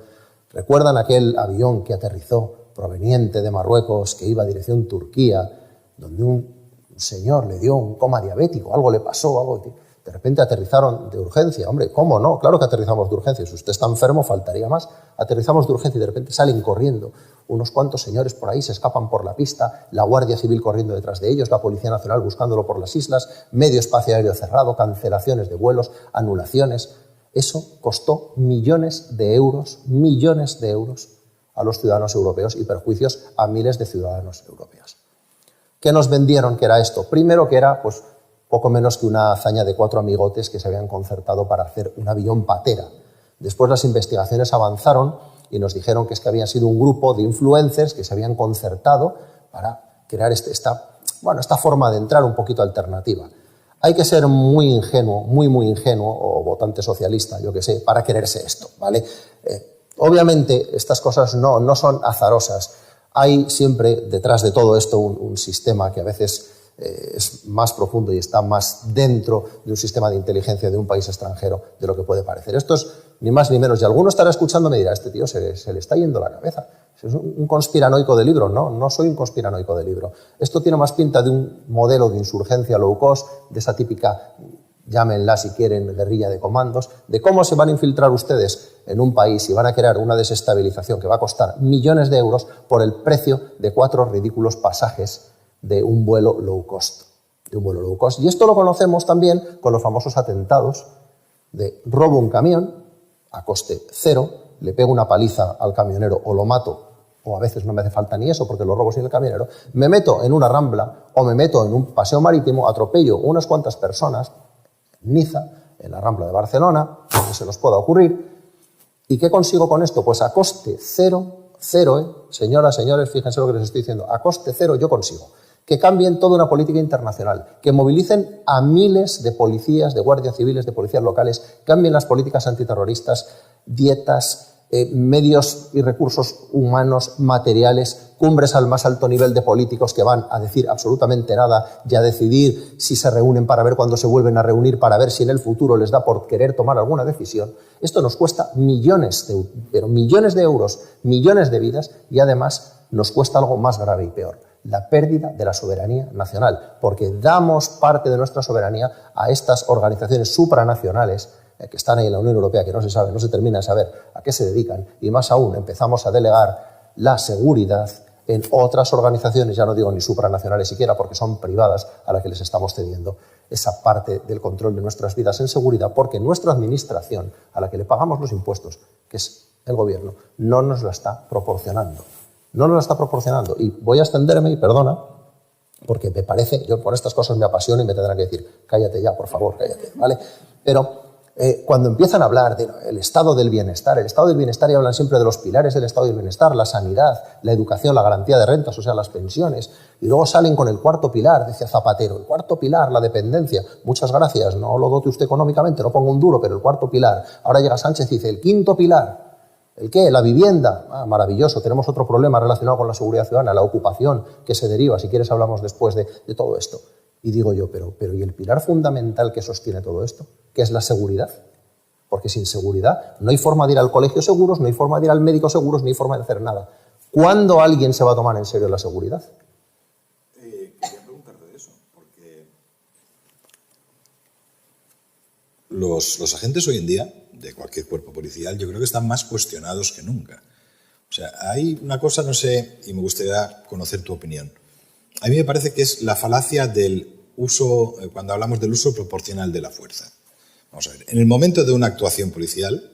¿recuerdan aquel avión que aterrizó proveniente de Marruecos, que iba a dirección Turquía, donde un señor le dio un coma diabético, algo le pasó, de repente aterrizaron de urgencia? Hombre, ¿cómo no? Claro que aterrizamos de urgencia. Si usted está enfermo, faltaría más. Aterrizamos de urgencia y de repente salen corriendo unos cuantos señores por ahí, se escapan por la pista, la Guardia Civil corriendo detrás de ellos, la Policía Nacional buscándolo por las islas, medio espacio aéreo cerrado, cancelaciones de vuelos, anulaciones. Eso costó millones de euros a los ciudadanos europeos y perjuicios a miles de ciudadanos europeos. ¿Qué nos vendieron que era esto? Primero, que era pues poco menos que una hazaña de 4 amigotes que se habían concertado para hacer un avión patera. Después las investigaciones avanzaron y nos dijeron que es que había sido un grupo de influencers que se habían concertado para crear esta forma de entrar un poquito alternativa. Hay que ser muy ingenuo, muy ingenuo, o votante socialista, yo que sé, para quererse esto, ¿vale? Obviamente estas cosas no son azarosas. Hay siempre detrás de todo esto un sistema que a veces es más profundo y está más dentro de un sistema de inteligencia de un país extranjero de lo que puede parecer. Esto es ni más ni menos. Y alguno estará escuchando y me dirá, este tío se le está yendo la cabeza. Es un conspiranoico de libro. No, no soy un conspiranoico de libro. Esto tiene más pinta de un modelo de insurgencia low cost, de esa típica, llámenla si quieren, guerrilla de comandos, de cómo se van a infiltrar ustedes en un país y van a crear una desestabilización que va a costar millones de euros por el precio de 4 ridículos pasajes de un vuelo low cost. Y esto lo conocemos también con los famosos atentados de robo un camión a coste cero, le pego una paliza al camionero o lo mato, o a veces no me hace falta ni eso porque lo robo sin el camionero, me meto en una rambla o me meto en un paseo marítimo, atropello unas cuantas personas, en Niza, en la Rambla de Barcelona, que se nos pueda ocurrir. ¿Y qué consigo con esto? Pues a coste cero, señoras, señores, fíjense lo que les estoy diciendo, a coste cero yo consigo que cambien toda una política internacional, que movilicen a miles de policías, de guardias civiles, de policías locales, cambien las políticas antiterroristas, dietas, medios y recursos humanos, materiales, cumbres al más alto nivel de políticos que van a decir absolutamente nada y a decidir si se reúnen para ver cuándo se vuelven a reunir, para ver si en el futuro les da por querer tomar alguna decisión. Esto nos cuesta millones de euros, millones de vidas y además nos cuesta algo más grave y peor, la pérdida de la soberanía nacional, porque damos parte de nuestra soberanía a estas organizaciones supranacionales que están ahí en la Unión Europea, que no se sabe, no se termina de saber a qué se dedican, y más aún empezamos a delegar la seguridad en otras organizaciones, ya no digo ni supranacionales siquiera, porque son privadas, a las que les estamos cediendo esa parte del control de nuestras vidas en seguridad, porque nuestra administración, a la que le pagamos los impuestos, que es el gobierno, no nos la está proporcionando. No nos la está proporcionando. Y voy a extenderme, y perdona, porque me parece, yo por estas cosas me apasiono y me tendrán que decir, cállate ya, por favor, cállate, ¿vale? Pero cuando empiezan a hablar del estado del bienestar, y hablan siempre de los pilares del estado del bienestar, la sanidad, la educación, la garantía de rentas, o sea, las pensiones, y luego salen con el cuarto pilar, decía Zapatero, el cuarto pilar, la dependencia, muchas gracias, no lo dote usted económicamente, no pongo un duro, pero el cuarto pilar. Ahora llega Sánchez y dice, el quinto pilar, ¿el qué? La vivienda. Ah, maravilloso, tenemos otro problema relacionado con la seguridad ciudadana, la ocupación que se deriva, si quieres hablamos después de todo esto. Y digo yo, pero ¿y el pilar fundamental que sostiene todo esto? ¿Qué es la seguridad? Porque sin seguridad no hay forma de ir al colegio seguros, no hay forma de ir al médico seguros, no hay forma de hacer nada. ¿Cuándo alguien se va a tomar en serio la seguridad? Quería preguntarte de eso, porque los agentes hoy en día, de cualquier cuerpo policial, yo creo que están más cuestionados que nunca. O sea, hay una cosa, no sé, y me gustaría conocer tu opinión. A mí me parece que es la falacia del uso, cuando hablamos del uso proporcional de la fuerza. Vamos a ver, en el momento de una actuación policial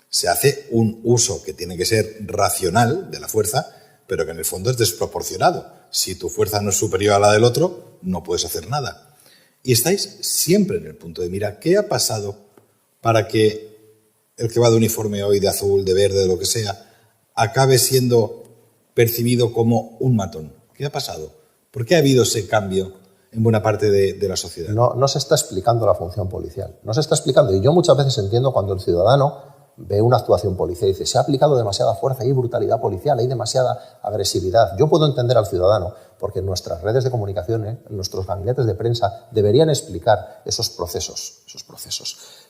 se hace un uso que tiene que ser racional de la fuerza, pero que en el fondo es desproporcionado. Si tu fuerza no es superior a la del otro, no puedes hacer nada. Y estáis siempre en el punto de mira. ¿Qué ha pasado para que el que va de uniforme hoy, de azul, de verde, de lo que sea, acabe siendo percibido como un matón? ¿Qué ha pasado? ¿Por qué ha habido ese cambio en buena parte de la sociedad? No se está explicando la función policial. No se está explicando. Y yo muchas veces entiendo cuando el ciudadano ve una actuación policial y dice, se ha aplicado demasiada fuerza, hay brutalidad policial, hay demasiada agresividad. Yo puedo entender al ciudadano, porque en nuestras redes de comunicación, en nuestros gabinetes de prensa, deberían explicar esos procesos.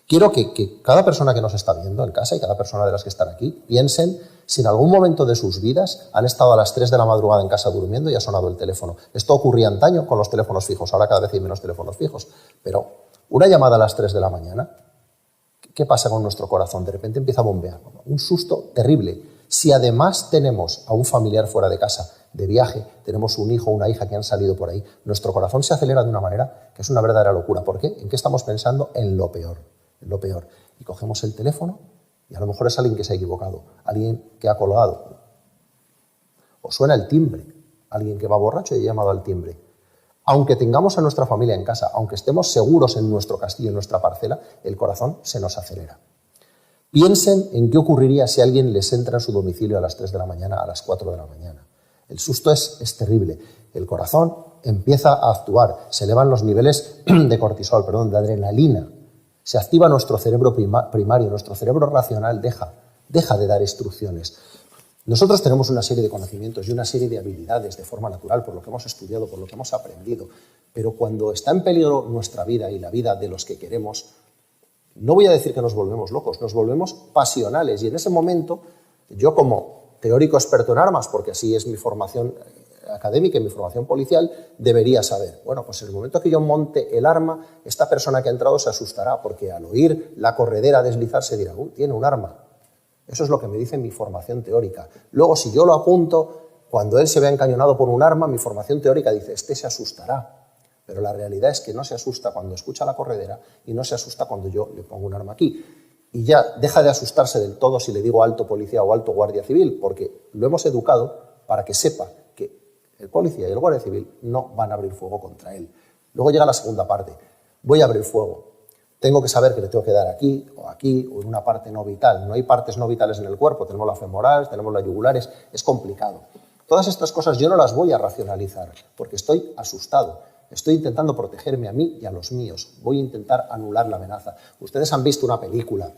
Quiero que cada persona que nos está viendo en casa y cada persona de las que están aquí piensen si en algún momento de sus vidas han estado a las 3 de la madrugada en casa durmiendo y ha sonado el teléfono. Esto ocurría antaño con los teléfonos fijos, ahora cada vez hay menos teléfonos fijos. Pero una llamada a las 3 de la mañana, ¿qué pasa con nuestro corazón? De repente empieza a bombear. Un susto terrible. Si además tenemos a un familiar fuera de casa, de viaje, tenemos un hijo o una hija que han salido por ahí, nuestro corazón se acelera de una manera que es una verdadera locura. ¿Por qué? ¿En qué estamos pensando? En lo peor. Y cogemos el teléfono y a lo mejor es alguien que se ha equivocado, alguien que ha colgado. O suena el timbre, alguien que va borracho y ha llamado al timbre. Aunque tengamos a nuestra familia en casa, aunque estemos seguros en nuestro castillo, en nuestra parcela, el corazón se nos acelera. Piensen en qué ocurriría si alguien les entra en su domicilio a las 3 de la mañana, a las 4 de la mañana. El susto es terrible. El corazón empieza a actuar, se elevan los niveles de cortisol, de adrenalina. Se activa nuestro cerebro primario, nuestro cerebro racional deja de dar instrucciones. Nosotros tenemos una serie de conocimientos y una serie de habilidades de forma natural, por lo que hemos estudiado, por lo que hemos aprendido, pero cuando está en peligro nuestra vida y la vida de los que queremos, no voy a decir que nos volvemos locos, nos volvemos pasionales. Y en ese momento, yo como teórico experto en armas, porque así es mi formación académica y mi formación policial, debería saber, bueno, pues en el momento que yo monte el arma, esta persona que ha entrado se asustará, porque al oír la corredera deslizarse dirá, tiene un arma. Eso es lo que me dice mi formación teórica. Luego, si yo lo apunto, cuando él se ve encañonado por un arma, mi formación teórica dice, este se asustará. Pero la realidad es que no se asusta cuando escucha la corredera y no se asusta cuando yo le pongo un arma aquí. Y ya deja de asustarse del todo si le digo alto policía o alto guardia civil, porque lo hemos educado para que sepa que el policía y el guardia civil no van a abrir fuego contra él. Luego llega la segunda parte. Voy a abrir fuego. Tengo que saber que le tengo que dar aquí o en una parte no vital. No hay partes no vitales en el cuerpo. Tenemos la femoral, tenemos las yugulares. Es complicado. Todas estas cosas yo no las voy a racionalizar porque estoy asustado. Estoy intentando protegerme a mí y a los míos. Voy a intentar anular la amenaza. Ustedes han visto una película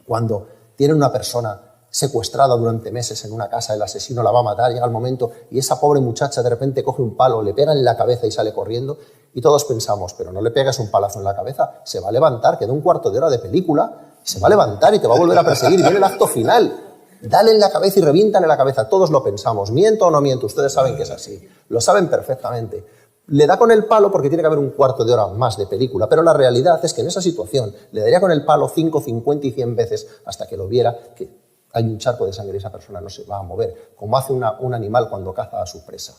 cuando tienen una persona secuestrada durante meses en una casa, el asesino la va a matar, llega el momento y esa pobre muchacha de repente coge un palo, le pega en la cabeza y sale corriendo y todos pensamos, pero no le pegas un palazo en la cabeza, se va a levantar, queda un cuarto de hora de película, se va a levantar y te va a volver a perseguir y viene el acto final. Dale en la cabeza y reviéntale en la cabeza. Todos lo pensamos. ¿Miento o no miento? Ustedes saben que es así. Lo saben perfectamente. Le da con el palo porque tiene que haber un cuarto de hora más de película, pero la realidad es que en esa situación le daría con el palo 5, 50 y 100 veces hasta que lo viera que hay un charco de sangre y esa persona no se va a mover, como hace un animal cuando caza a su presa.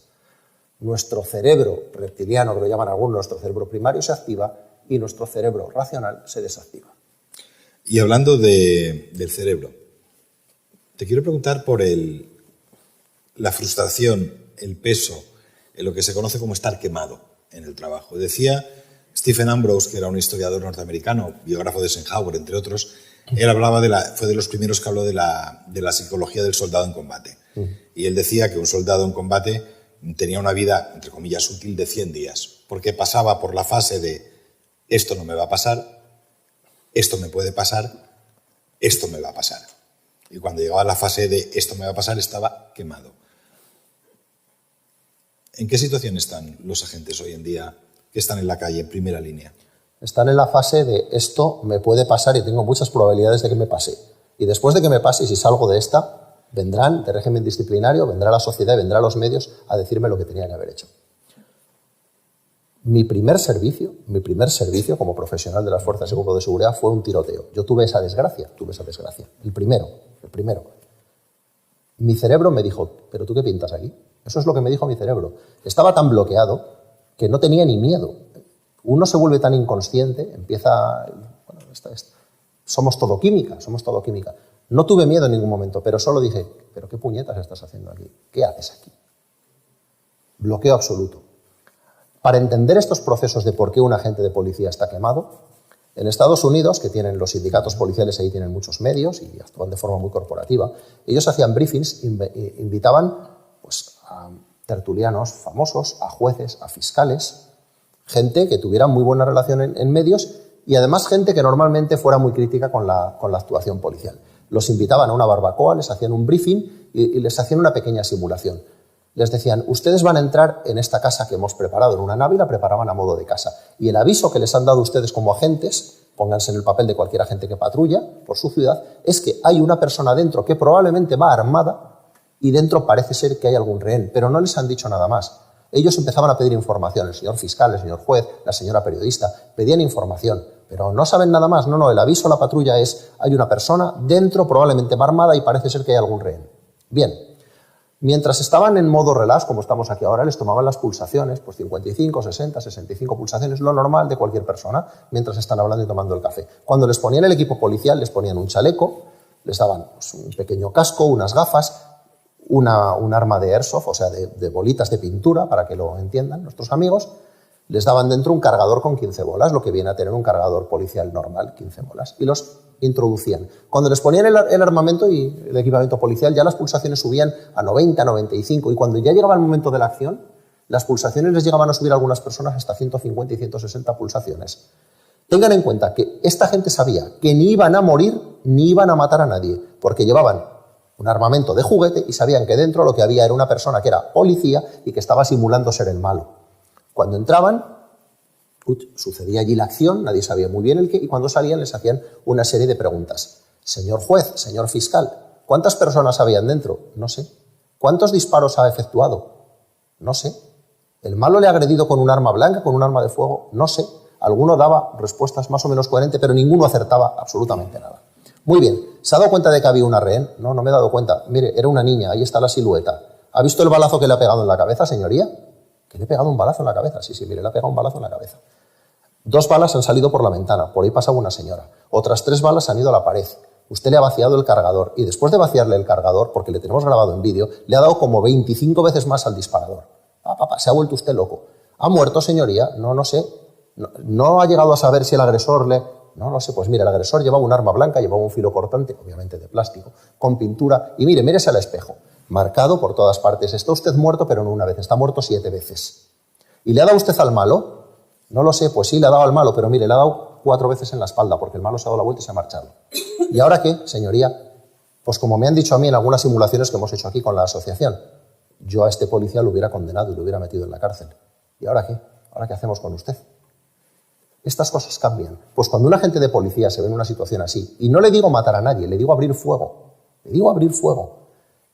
Nuestro cerebro reptiliano, que lo llaman algunos, nuestro cerebro primario se activa y nuestro cerebro racional se desactiva. Y hablando del cerebro, te quiero preguntar por la frustración, el peso, en lo que se conoce como estar quemado en el trabajo. Decía Stephen Ambrose, que era un historiador norteamericano, biógrafo de Eisenhower, entre otros, él hablaba fue de los primeros que habló de la psicología del soldado en combate. Y él decía que un soldado en combate tenía una vida, entre comillas, útil de 100 días, porque pasaba por la fase de esto no me va a pasar, esto me puede pasar, esto me va a pasar. Y cuando llegaba a la fase de esto me va a pasar, estaba quemado. ¿En qué situación están los agentes hoy en día que están en la calle, en primera línea? Están en la fase de esto me puede pasar y tengo muchas probabilidades de que me pase. Y después de que me pase, si salgo de esta, vendrán de régimen disciplinario, vendrá la sociedad y vendrán los medios a decirme lo que tenía que haber hecho. Mi primer servicio como profesional de las Fuerzas y Cuerpos de Seguridad fue un tiroteo. Yo tuve esa desgracia. El primero. Mi cerebro me dijo, ¿pero tú qué pintas aquí? Eso es lo que me dijo mi cerebro. Estaba tan bloqueado que no tenía ni miedo. Uno se vuelve tan inconsciente, somos todo química. No tuve miedo en ningún momento, pero solo dije, ¿pero qué puñetas estás haciendo aquí? ¿Qué haces aquí? Bloqueo absoluto. Para entender estos procesos de por qué un agente de policía está quemado, en Estados Unidos, que tienen los sindicatos policiales, ahí tienen muchos medios y actúan de forma muy corporativa, ellos hacían briefings, invitaban a tertulianos famosos, a jueces, a fiscales, gente que tuviera muy buena relación en medios y además gente que normalmente fuera muy crítica con la actuación policial. Los invitaban a una barbacoa, les hacían un briefing y les hacían una pequeña simulación. Les decían, ustedes van a entrar en esta casa que hemos preparado, en una nave, y la preparaban a modo de casa. Y el aviso que les han dado ustedes como agentes, pónganse en el papel de cualquier agente que patrulla por su ciudad, es que hay una persona dentro que probablemente va armada y dentro parece ser que hay algún rehén, pero no les han dicho nada más. Ellos empezaban a pedir información, el señor fiscal, el señor juez, la señora periodista, pedían información, pero no saben nada más. No, el aviso a la patrulla es, hay una persona dentro, probablemente va armada y parece ser que hay algún rehén. Bien. Mientras estaban en modo relax, como estamos aquí ahora, les tomaban las pulsaciones, pues 55, 60, 65 pulsaciones, lo normal de cualquier persona, mientras están hablando y tomando el café. Cuando les ponían el equipo policial, les ponían un chaleco, les daban un pequeño casco, unas gafas, un arma de airsoft, o sea, de bolitas de pintura, para que lo entiendan nuestros amigos, les daban dentro un cargador con 15 bolas, lo que viene a tener un cargador policial normal, 15 bolas, y los introducían. Cuando les ponían el armamento y el equipamiento policial, ya las pulsaciones subían a 90, 95, y cuando ya llegaba el momento de la acción, las pulsaciones les llegaban a subir a algunas personas hasta 150 y 160 pulsaciones. Tengan en cuenta que esta gente sabía que ni iban a morir ni iban a matar a nadie, porque llevaban un armamento de juguete y sabían que dentro lo que había era una persona que era policía y que estaba simulando ser el malo. Cuando entraban, Sucedía allí la acción, nadie sabía muy bien el qué, y cuando salían les hacían una serie de preguntas. Señor juez, señor fiscal, ¿cuántas personas habían dentro? No sé. ¿Cuántos disparos ha efectuado? No sé. ¿El malo le ha agredido con un arma blanca, con un arma de fuego? No sé. Alguno daba respuestas más o menos coherentes, pero ninguno acertaba absolutamente nada. Muy bien. ¿Se ha dado cuenta de que había una rehén? No, no me he dado cuenta. Mire, era una niña, ahí está la silueta. ¿Ha visto el balazo que le ha pegado en la cabeza, señoría? ¿Que le he pegado un balazo en la cabeza? Sí, mire, le ha pegado un balazo en la cabeza. 2 balas han salido por la ventana, por ahí pasaba una señora. Otras 3 balas han ido a la pared. Usted le ha vaciado el cargador y después de vaciarle el cargador, porque le tenemos grabado en vídeo, le ha dado como 25 veces más al disparador. Se ha vuelto usted loco. ¿Ha muerto, señoría? No, no sé. No ha llegado a saber si el agresor le... No lo sé. Pues mire, el agresor llevaba un arma blanca, llevaba un filo cortante, obviamente de plástico, con pintura. Y mire, mírese al espejo. Marcado por todas partes. Está usted muerto, pero no una vez. Está muerto 7 veces. ¿Y le ha dado usted al malo? No lo sé. Pues sí, le ha dado al malo, pero mire, le ha dado 4 veces en la espalda, porque el malo se ha dado la vuelta y se ha marchado. ¿Y ahora qué, señoría? Pues como me han dicho a mí en algunas simulaciones que hemos hecho aquí con la asociación, yo a este policía lo hubiera condenado y lo hubiera metido en la cárcel. ¿Y ahora qué? ¿Ahora qué hacemos con usted? Estas cosas cambian. Pues cuando un agente de policía se ve en una situación así, y no le digo matar a nadie, le digo abrir fuego,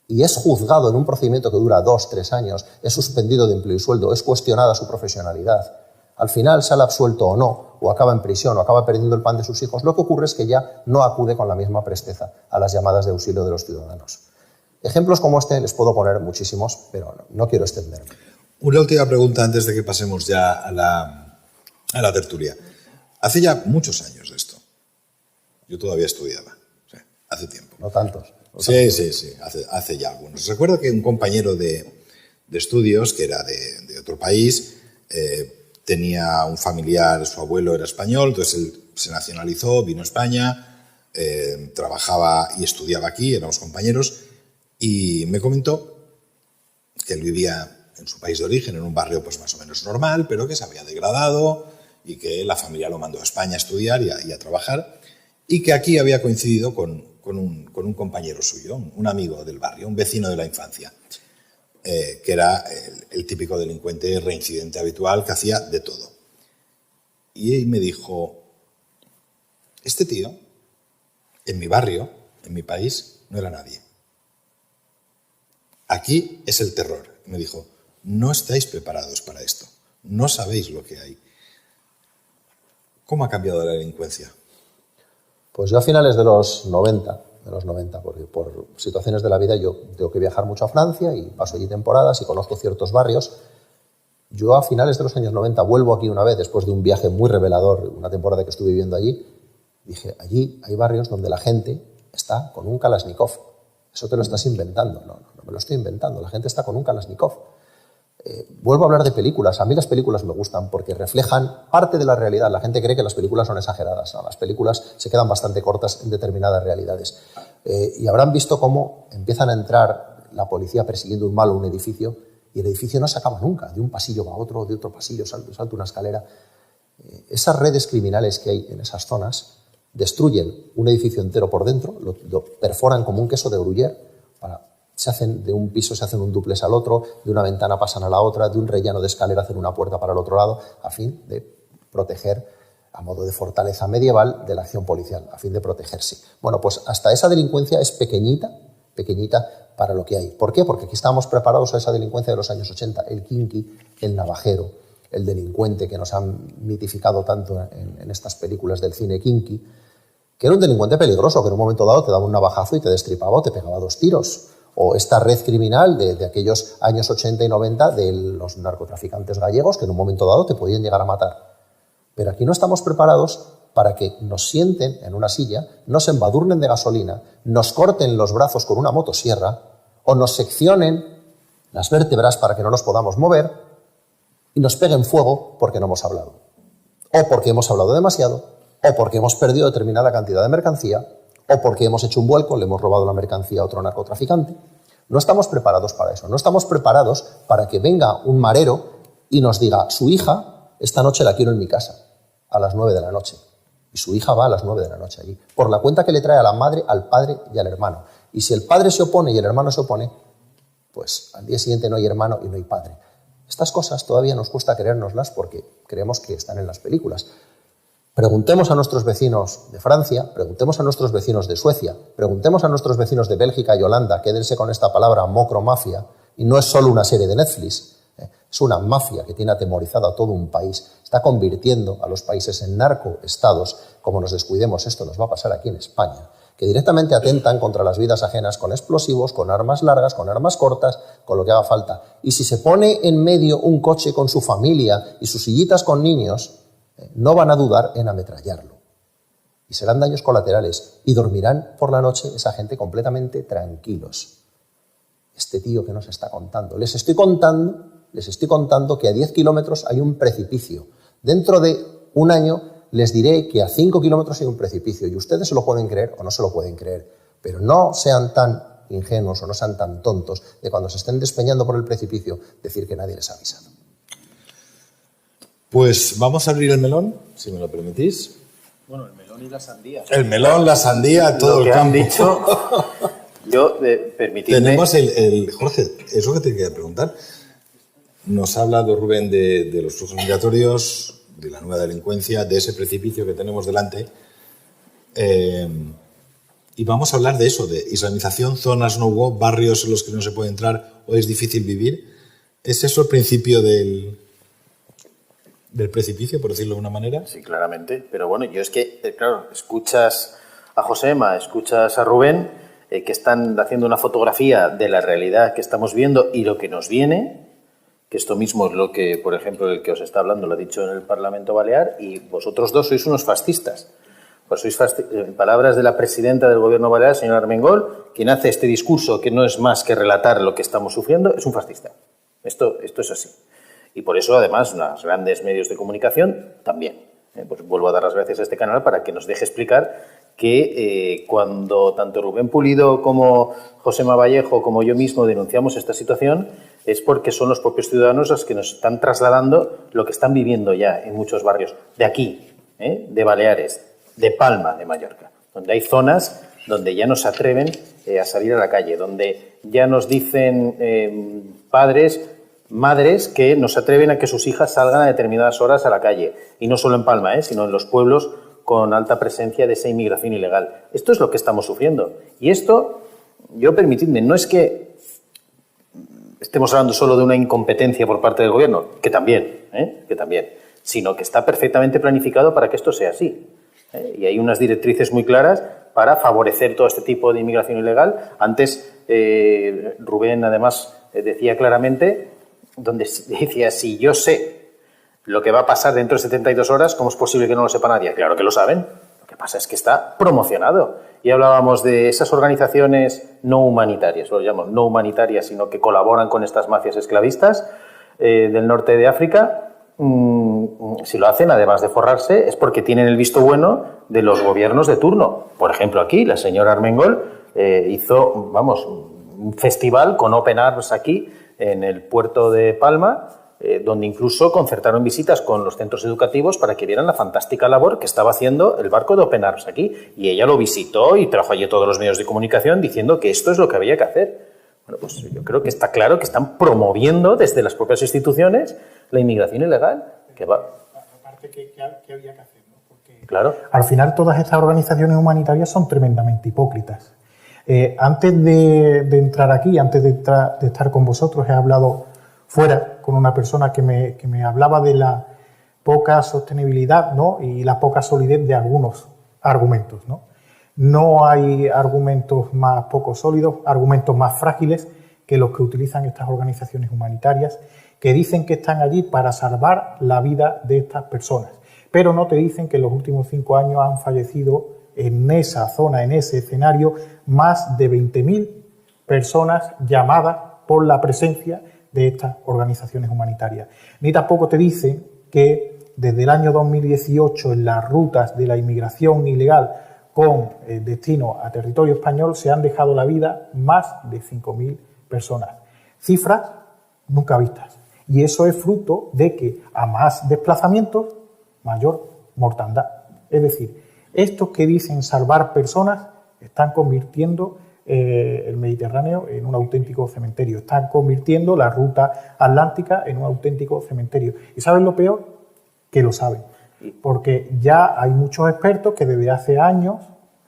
y es juzgado en un procedimiento que dura 2, 3 años, es suspendido de empleo y sueldo, es cuestionada su profesionalidad, al final sale absuelto o no, o acaba en prisión, o acaba perdiendo el pan de sus hijos, lo que ocurre es que ya no acude con la misma presteza a las llamadas de auxilio de los ciudadanos. Ejemplos como este les puedo poner muchísimos, pero no quiero extenderme. Una última pregunta antes de que pasemos ya a la tertulia. Hace ya muchos años de esto. Yo todavía estudiaba, hace tiempo. No tantos. Sí, hace ya algunos. Recuerdo que un compañero de estudios, que era de otro país, tenía un familiar, su abuelo era español, entonces él se nacionalizó, vino a España, trabajaba y estudiaba aquí, éramos compañeros, y me comentó que él vivía en su país de origen, en un barrio pues más o menos normal, pero que se había degradado y que la familia lo mandó a España a estudiar y a trabajar, y que aquí había coincidido con un compañero suyo, un amigo del barrio, un vecino de la infancia, que era el típico delincuente reincidente habitual que hacía de todo. Y él me dijo, este tío, en mi barrio, en mi país, no era nadie. Aquí es el terror. Y me dijo, no estáis preparados para esto, no sabéis lo que hay. ¿Cómo ha cambiado la delincuencia? Pues yo a finales de los 90, porque por situaciones de la vida yo tengo que viajar mucho a Francia y paso allí temporadas y conozco ciertos barrios. Yo a finales de los años 90 vuelvo aquí una vez después de un viaje muy revelador, una temporada que estuve viviendo allí. Dije, allí hay barrios donde la gente está con un Kalashnikov. Eso te lo estás inventando. No me lo estoy inventando. La gente está con un Kalashnikov. Vuelvo a hablar de películas. A mí las películas me gustan porque reflejan parte de la realidad. La gente cree que las películas son exageradas. No, las películas se quedan bastante cortas en determinadas realidades. Y habrán visto cómo empiezan a entrar la policía persiguiendo un malo a un edificio y el edificio no se acaba nunca. De un pasillo va a otro, de otro pasillo salta una escalera. Esas redes criminales que hay en esas zonas destruyen un edificio entero por dentro, lo perforan como un queso de Gruyère, se hacen de un piso, se hacen un dúplex al otro, de una ventana pasan a la otra, de un rellano de escalera hacen una puerta para el otro lado, a fin de proteger, a modo de fortaleza medieval, de la acción policial, a fin de protegerse. Bueno, pues hasta esa delincuencia es pequeñita para lo que hay. ¿Por qué? Porque aquí estábamos preparados a esa delincuencia de los años 80, el kinky, el navajero, el delincuente que nos han mitificado tanto en estas películas del cine kinky, que era un delincuente peligroso, que en un momento dado te daba un navajazo y te destripaba o te pegaba 2 tiros. O esta red criminal de aquellos años 80 y 90 de los narcotraficantes gallegos que en un momento dado te podían llegar a matar. Pero aquí no estamos preparados para que nos sienten en una silla, nos embadurnen de gasolina, nos corten los brazos con una motosierra o nos seccionen las vértebras para que no nos podamos mover y nos peguen fuego porque no hemos hablado. O porque hemos hablado demasiado, o porque hemos perdido determinada cantidad de mercancía, o porque hemos hecho un vuelco, le hemos robado la mercancía a otro narcotraficante. No estamos preparados para eso. No estamos preparados para que venga un marero y nos diga, su hija, esta noche la quiero en mi casa, a las 9 de la noche. Y su hija va a las 9 de la noche allí, por la cuenta que le trae a la madre, al padre y al hermano. Y si el padre se opone y el hermano se opone, pues al día siguiente no hay hermano y no hay padre. Estas cosas todavía nos cuesta creérnoslas porque creemos que están en las películas. Preguntemos a nuestros vecinos de Francia, preguntemos a nuestros vecinos de Suecia, preguntemos a nuestros vecinos de Bélgica y Holanda, quédense con esta palabra mocromafia, y no es solo una serie de Netflix, es una mafia que tiene atemorizado a todo un país, está convirtiendo a los países en narcoestados. Como nos descuidemos, esto nos va a pasar aquí en España, que directamente atentan contra las vidas ajenas con explosivos, con armas largas, con armas cortas, con lo que haga falta. Y si se pone en medio un coche con su familia y sus sillitas con niños, no van a dudar en ametrallarlo. Y serán daños colaterales y dormirán por la noche esa gente completamente tranquilos. Este tío que nos está contando. Les estoy contando que a 10 kilómetros hay un precipicio. Dentro de un año les diré que a 5 kilómetros hay un precipicio y ustedes se lo pueden creer o no se lo pueden creer. Pero no sean tan ingenuos o no sean tan tontos de cuando se estén despeñando por el precipicio decir que nadie les ha avisado. Pues vamos a abrir el melón, si me lo permitís. Bueno, el melón y la sandía. El melón, la sandía, todo lo que el campo. han dicho. Yo, permitidme... Tenemos Jorge, eso que te quería preguntar. Nos ha hablado Rubén de los flujos migratorios, de la nueva delincuencia, de ese precipicio que tenemos delante. Y vamos a hablar de eso, de islamización, zonas no-go, barrios en los que no se puede entrar o es difícil vivir. ¿Es eso el principio del precipicio, por decirlo de una manera? Sí, claramente. Pero bueno, yo es que, claro, escuchas a Josema, escuchas a Rubén, que están haciendo una fotografía de la realidad que estamos viendo y lo que nos viene, que esto mismo es lo que, por ejemplo, el que os está hablando lo ha dicho en el Parlamento Balear, y vosotros dos sois unos fascistas. Pues sois en palabras de la presidenta del Gobierno Balear, señora Armengol, quien hace este discurso que no es más que relatar lo que estamos sufriendo, es un fascista. Esto es así. Y por eso, además, los grandes medios de comunicación también. Pues vuelvo a dar las gracias a este canal para que nos deje explicar que cuando tanto Rubén Pulido como Josema Vallejo como yo mismo denunciamos esta situación es porque son los propios ciudadanos los que nos están trasladando lo que están viviendo ya en muchos barrios de aquí, de Baleares, de Palma de Mallorca, donde hay zonas donde ya no se atreven a salir a la calle, donde ya nos dicen padres, madres que no se atreven a que sus hijas salgan a determinadas horas a la calle, y no solo en Palma, sino en los pueblos con alta presencia de esa inmigración ilegal. Esto es lo que estamos sufriendo. Y esto, yo permitidme, no es que estemos hablando solo de una incompetencia por parte del Gobierno, que también, sino que está perfectamente planificado para que esto sea así. Y hay unas directrices muy claras para favorecer todo este tipo de inmigración ilegal. Antes, Rubén, además, decía claramente, donde decía, si yo sé lo que va a pasar dentro de 72 horas, ¿cómo es posible que no lo sepa nadie? Claro que lo saben. Lo que pasa es que está promocionado. Y hablábamos de esas organizaciones no humanitarias, lo llamo no humanitarias, sino que colaboran con estas mafias esclavistas del norte de África. Si lo hacen, además de forrarse, es porque tienen el visto bueno de los gobiernos de turno. Por ejemplo, aquí la señora Armengol hizo, un festival con Open Arms aquí en el puerto de Palma, donde incluso concertaron visitas con los centros educativos para que vieran la fantástica labor que estaba haciendo el barco de Open Arms aquí. Y ella lo visitó y trajo allí todos los medios de comunicación diciendo que esto es lo que había que hacer. Bueno, pues yo creo que está claro que están promoviendo desde las propias instituciones la inmigración ilegal. Que va. Aparte, ¿qué había que hacer? ¿No? Porque claro. Al final todas estas organizaciones humanitarias son tremendamente hipócritas. Antes de entrar aquí, antes de estar con vosotros, he hablado fuera con una persona que me hablaba de la poca sostenibilidad, ¿no? Y la poca solidez de algunos argumentos, ¿no? No hay argumentos más poco sólidos, argumentos más frágiles que los que utilizan estas organizaciones humanitarias, que dicen que están allí para salvar la vida de estas personas, pero no te dicen que en los últimos 5 años han fallecido en esa zona, en ese escenario, más de 20.000 personas llamadas por la presencia de estas organizaciones humanitarias. Ni tampoco te dicen que desde el año 2018 en las rutas de la inmigración ilegal con destino a territorio español se han dejado la vida más de 5.000 personas. Cifras nunca vistas. Y eso es fruto de que a más desplazamientos, mayor mortandad. Es decir, estos que dicen salvar personas están convirtiendo el Mediterráneo en un auténtico cementerio. Están convirtiendo la ruta atlántica en un auténtico cementerio. ¿Y saben lo peor? Que lo saben. Porque ya hay muchos expertos que desde hace años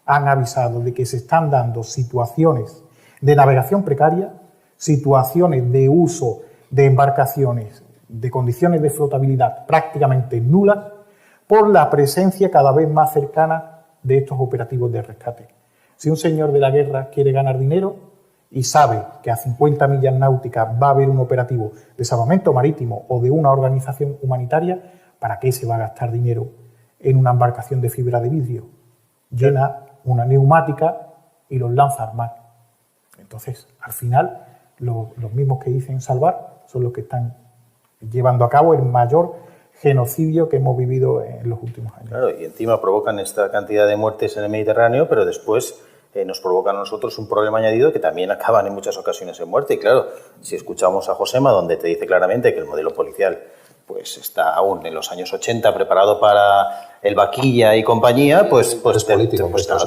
han avisado de que se están dando situaciones de navegación precaria, situaciones de uso de embarcaciones de condiciones de flotabilidad prácticamente nulas por la presencia cada vez más cercana de estos operativos de rescate. Si un señor de la guerra quiere ganar dinero y sabe que a 50 millas náuticas va a haber un operativo de salvamento marítimo o de una organización humanitaria, ¿para qué se va a gastar dinero en una embarcación de fibra de vidrio? Llena una neumática y los lanza al mar. Entonces, al final, los mismos que dicen salvar son los que están llevando a cabo el mayor genocidio que hemos vivido en los últimos años. Claro, y encima provocan esta cantidad de muertes en el Mediterráneo, pero después nos provocan a nosotros un problema añadido que también acaban en muchas ocasiones en muerte. Y claro, si escuchamos a Josema, donde te dice claramente que el modelo policial pues está aún en los años 80 preparado para el vaquilla y compañía, pues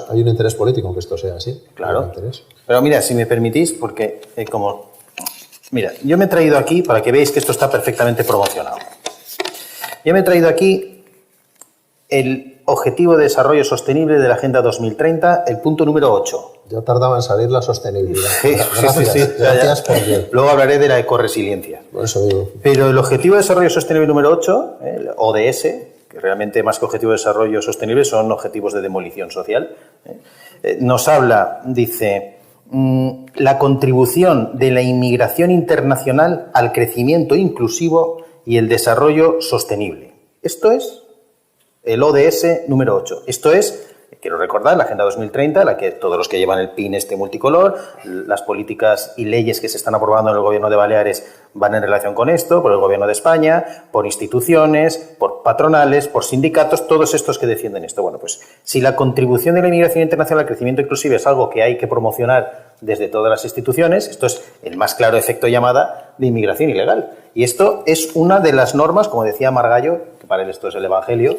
hay un interés político en que esto sea así. Claro. Pero mira, si me permitís, porque mira, yo me he traído aquí, para que veáis que esto está perfectamente promocionado. Yo me he traído aquí el Objetivo de Desarrollo Sostenible de la Agenda 2030, el punto número 8. Ya tardaba en salir la sostenibilidad. Sí, Gracias porque... Luego hablaré de la ecorresiliencia. Por eso digo. Pero el Objetivo de Desarrollo Sostenible número 8, el ODS, que realmente más que Objetivo de Desarrollo Sostenible son objetivos de demolición social, nos habla, dice, la contribución de la inmigración internacional al crecimiento inclusivo y el desarrollo sostenible. Esto es el ODS número 8. Esto es, quiero recordar, la Agenda 2030, la que todos los que llevan el PIN multicolor, las políticas y leyes que se están aprobando en el Gobierno de Baleares van en relación con esto, por el Gobierno de España, por instituciones, por patronales, por sindicatos, todos estos que defienden esto. Bueno, pues si la contribución de la inmigración internacional al crecimiento inclusive es algo que hay que promocionar desde todas las instituciones, esto es el más claro efecto llamada de inmigración ilegal. Y esto es una de las normas, como decía Margallo, que para él esto es el Evangelio,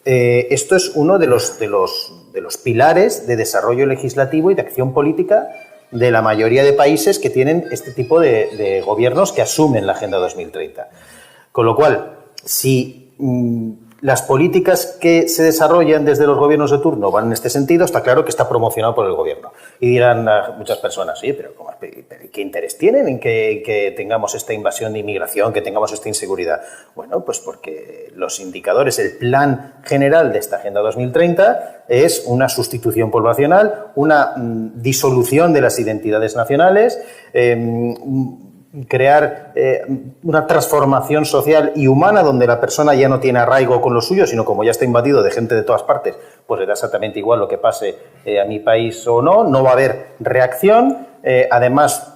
esto es uno de los pilares de desarrollo legislativo y de acción política de la mayoría de países que tienen este tipo de gobiernos que asumen la Agenda 2030. Con lo cual, si las políticas que se desarrollan desde los gobiernos de turno van en este sentido, está claro que está promocionado por el gobierno. Y dirán muchas personas, sí, pero ¿qué interés tienen en que tengamos esta invasión de inmigración, que tengamos esta inseguridad? Bueno, pues porque los indicadores, el plan general de esta Agenda 2030 es una sustitución poblacional, una disolución de las identidades nacionales, crear una transformación social y humana donde la persona ya no tiene arraigo con lo suyo, sino como ya está invadido de gente de todas partes, pues le da exactamente igual lo que pase a mi país o no va a haber reacción, además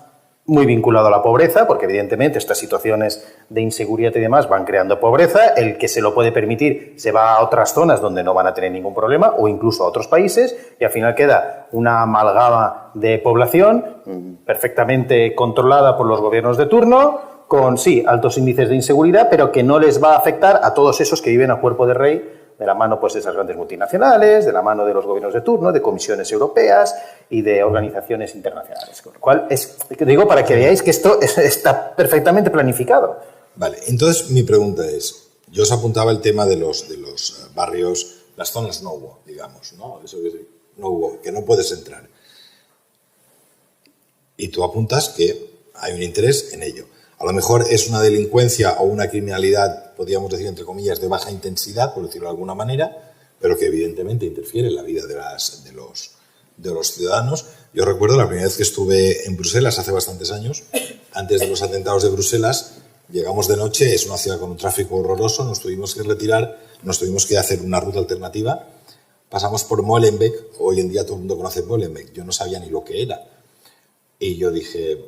muy vinculado a la pobreza, porque evidentemente estas situaciones de inseguridad y demás van creando pobreza, el que se lo puede permitir se va a otras zonas donde no van a tener ningún problema o incluso a otros países y al final queda una amalgama de población perfectamente controlada por los gobiernos de turno, con sí, altos índices de inseguridad, pero que no les va a afectar a todos esos que viven a cuerpo de rey de la mano pues, de esas grandes multinacionales, de la mano de los gobiernos de turno, de comisiones europeas y de organizaciones internacionales. Con lo cual, digo para que veáis que esto está perfectamente planificado. Vale, entonces mi pregunta es, yo os apuntaba el tema de los barrios, las zonas no-go, digamos, ¿no? Eso que no puedes entrar. Y tú apuntas que hay un interés en ello. A lo mejor es una delincuencia o una criminalidad, podríamos decir, entre comillas, de baja intensidad, por decirlo de alguna manera, pero que evidentemente interfiere en la vida de los ciudadanos. Yo recuerdo la primera vez que estuve en Bruselas, hace bastantes años, antes de los atentados de Bruselas, llegamos de noche, es una ciudad con un tráfico horroroso, nos tuvimos que retirar, nos tuvimos que hacer una ruta alternativa, pasamos por Molenbeek, hoy en día todo el mundo conoce Molenbeek, yo no sabía ni lo que era. Y yo dije,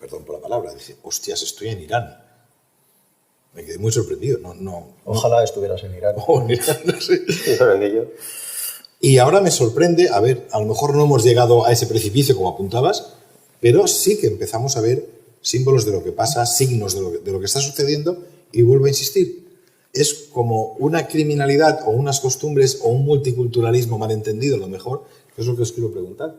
perdón por la palabra, dije, hostias, estoy en Irán. Me quedé muy sorprendido. Ojalá estuvieras en Irán. No sé. Y ahora me sorprende, a ver, a lo mejor no hemos llegado a ese precipicio como apuntabas, pero sí que empezamos a ver símbolos de lo que pasa, signos de lo que está sucediendo, y vuelvo a insistir. Es como una criminalidad o unas costumbres o un multiculturalismo malentendido, a lo mejor, que es lo que os quiero preguntar.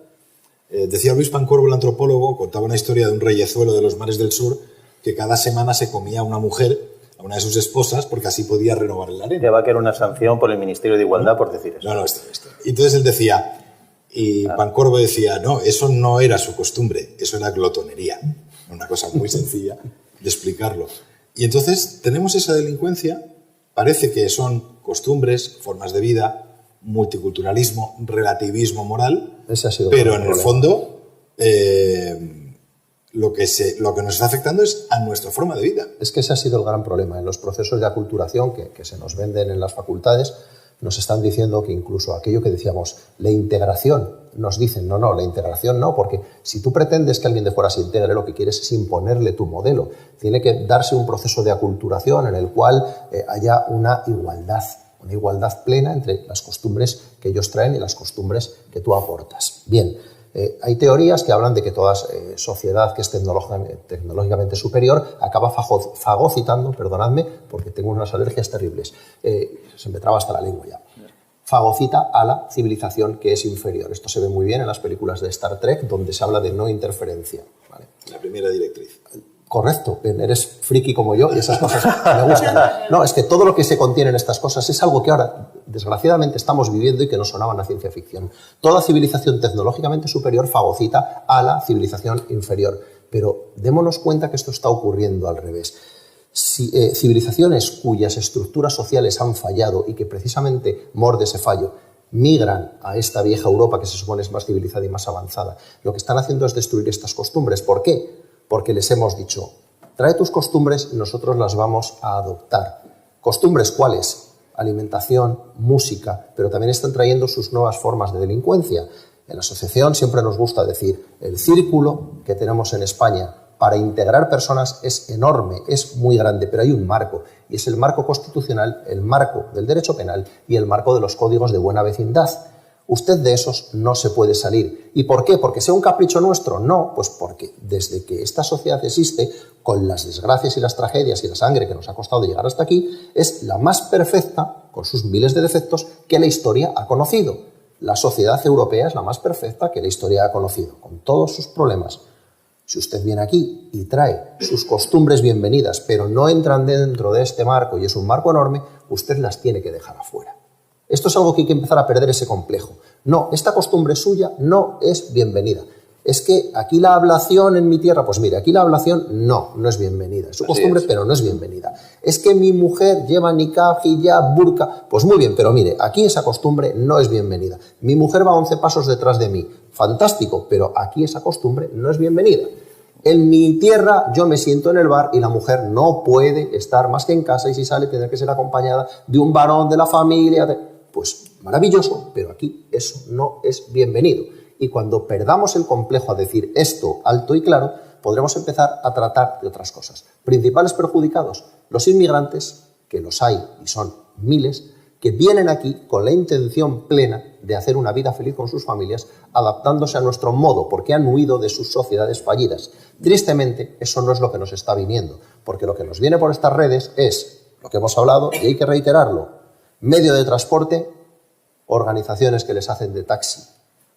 Decía Luis Pancorbo, el antropólogo, contaba una historia de un reyezuelo de los mares del sur que cada semana se comía a una mujer, a una de sus esposas, porque así podía renovar el harén. Que va a quedar una sanción por el Ministerio de Igualdad por decir eso. No, esto. Y entonces él decía, y Pancorbo decía, no, eso no era su costumbre, eso era glotonería. Una cosa muy sencilla de explicarlo. Y entonces tenemos esa delincuencia, parece que son costumbres, formas de vida, multiculturalismo, relativismo moral, Ese ha sido pero el en el problema. fondo lo que nos está afectando es a nuestra forma de vida. Es que ese ha sido el gran problema. En los procesos de aculturación que se nos venden en las facultades, nos están diciendo que incluso aquello que decíamos, la integración, nos dicen, no, la integración no, porque si tú pretendes que alguien de fuera se integre, lo que quieres es imponerle tu modelo. Tiene que darse un proceso de aculturación en el cual haya una igualdad plena entre las costumbres que ellos traen y las costumbres que tú aportas. Bien, hay teorías que hablan de que toda sociedad que es tecnológicamente superior acaba fagocitando, perdonadme, porque tengo unas alergias terribles, se me traba hasta la lengua ya, fagocita a la civilización que es inferior. Esto se ve muy bien en las películas de Star Trek, donde se habla de no interferencia. ¿Vale? La primera directriz. Correcto, eres friki como yo y esas cosas me gustan. No, es que todo lo que se contiene en estas cosas es algo que ahora, desgraciadamente, estamos viviendo y que no sonaba en la ciencia ficción. Toda civilización tecnológicamente superior fagocita a la civilización inferior. Pero démonos cuenta que esto está ocurriendo al revés. Civilizaciones cuyas estructuras sociales han fallado y que precisamente morde ese fallo, migran a esta vieja Europa que se supone es más civilizada y más avanzada. Lo que están haciendo es destruir estas costumbres. ¿Por qué? Porque les hemos dicho, trae tus costumbres y nosotros las vamos a adoptar. ¿Costumbres cuáles? Alimentación, música, pero también están trayendo sus nuevas formas de delincuencia. En la asociación siempre nos gusta decir, el círculo que tenemos en España para integrar personas es enorme, es muy grande, pero hay un marco, y es el marco constitucional, el marco del derecho penal y el marco de los códigos de buena vecindad. Usted de esos no se puede salir. ¿Y por qué? ¿Porque sea un capricho nuestro? No, pues porque desde que esta sociedad existe, con las desgracias y las tragedias y la sangre que nos ha costado llegar hasta aquí, es la más perfecta, con sus miles de defectos, que la historia ha conocido. La sociedad europea es la más perfecta que la historia ha conocido, con todos sus problemas. Si usted viene aquí y trae sus costumbres bienvenidas, pero no entran dentro de este marco y es un marco enorme, usted las tiene que dejar afuera. Esto es algo que hay que empezar a perder ese complejo. No, esta costumbre suya no es bienvenida. Es que aquí la ablación en mi tierra, pues mire, aquí la ablación no es bienvenida. Es su costumbre, pero no es bienvenida. Es que mi mujer lleva niqab, hijab, burka, pues muy bien, pero mire, aquí esa costumbre no es bienvenida. Mi mujer va 11 pasos detrás de mí. Fantástico, pero aquí esa costumbre no es bienvenida. En mi tierra yo me siento en el bar y la mujer no puede estar más que en casa y si sale tiene que ser acompañada de un varón de la familia. Pues maravilloso, pero aquí eso no es bienvenido. Y cuando perdamos el complejo a decir esto alto y claro, podremos empezar a tratar de otras cosas. Principales perjudicados, los inmigrantes, que los hay y son miles, que vienen aquí con la intención plena de hacer una vida feliz con sus familias, adaptándse a nuestro modo, porque han huido de sus sociedades fallidas. Tristemente, eso no es lo que nos está viniendo, porque lo que nos viene por estas redes es lo que hemos hablado y hay que reiterarlo. Medio de transporte, organizaciones que les hacen de taxi.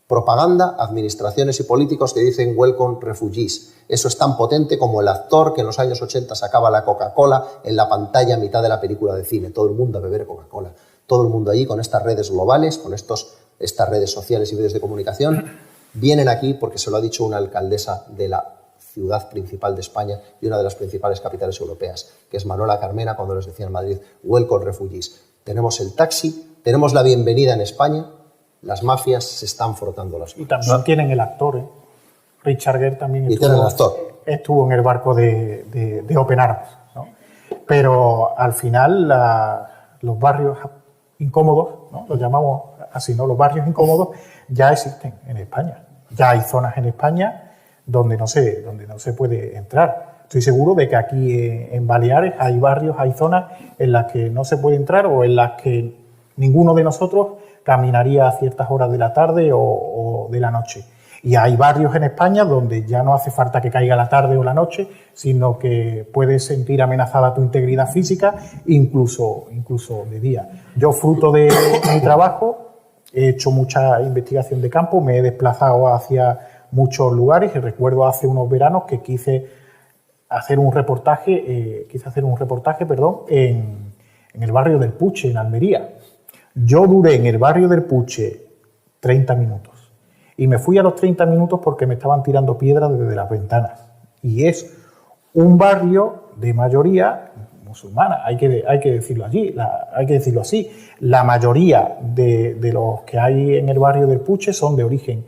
Propaganda, administraciones y políticos que dicen welcome refugees. Eso es tan potente como el actor que en los años 80 sacaba la Coca-Cola en la pantalla a mitad de la película de cine. Todo el mundo a beber Coca-Cola. Todo el mundo allí con estas redes globales, con estas redes sociales y medios de comunicación, vienen aquí porque se lo ha dicho una alcaldesa de la ciudad principal de España y una de las principales capitales europeas, que es Manuela Carmena, cuando les decía en Madrid, welcome refugees. Tenemos el taxi, tenemos la bienvenida en España, las mafias se están frotando las manos. Y también tienen el actor, ¿eh? Richard Gere también estuvo en el barco de Open Arms, ¿no? Pero al final los barrios incómodos, ¿no? Los llamamos así, ¿no? Los barrios incómodos ya existen en España. Ya hay zonas en España donde no se puede entrar. Estoy seguro de que aquí en Baleares hay barrios, hay zonas en las que no se puede entrar o en las que ninguno de nosotros caminaría a ciertas horas de la tarde o de la noche. Y hay barrios en España donde ya no hace falta que caiga la tarde o la noche, sino que puedes sentir amenazada tu integridad física, incluso de día. Yo, fruto de mi trabajo, he hecho mucha investigación de campo, me he desplazado hacia muchos lugares y recuerdo hace unos veranos que quise hacer un reportaje, en el barrio del Puche, en Almería. Yo duré en el barrio del Puche 30 minutos y me fui a los 30 minutos porque me estaban tirando piedras desde las ventanas. Y es un barrio de mayoría musulmana, hay que decirlo así. La mayoría de los que hay en el barrio del Puche son de origen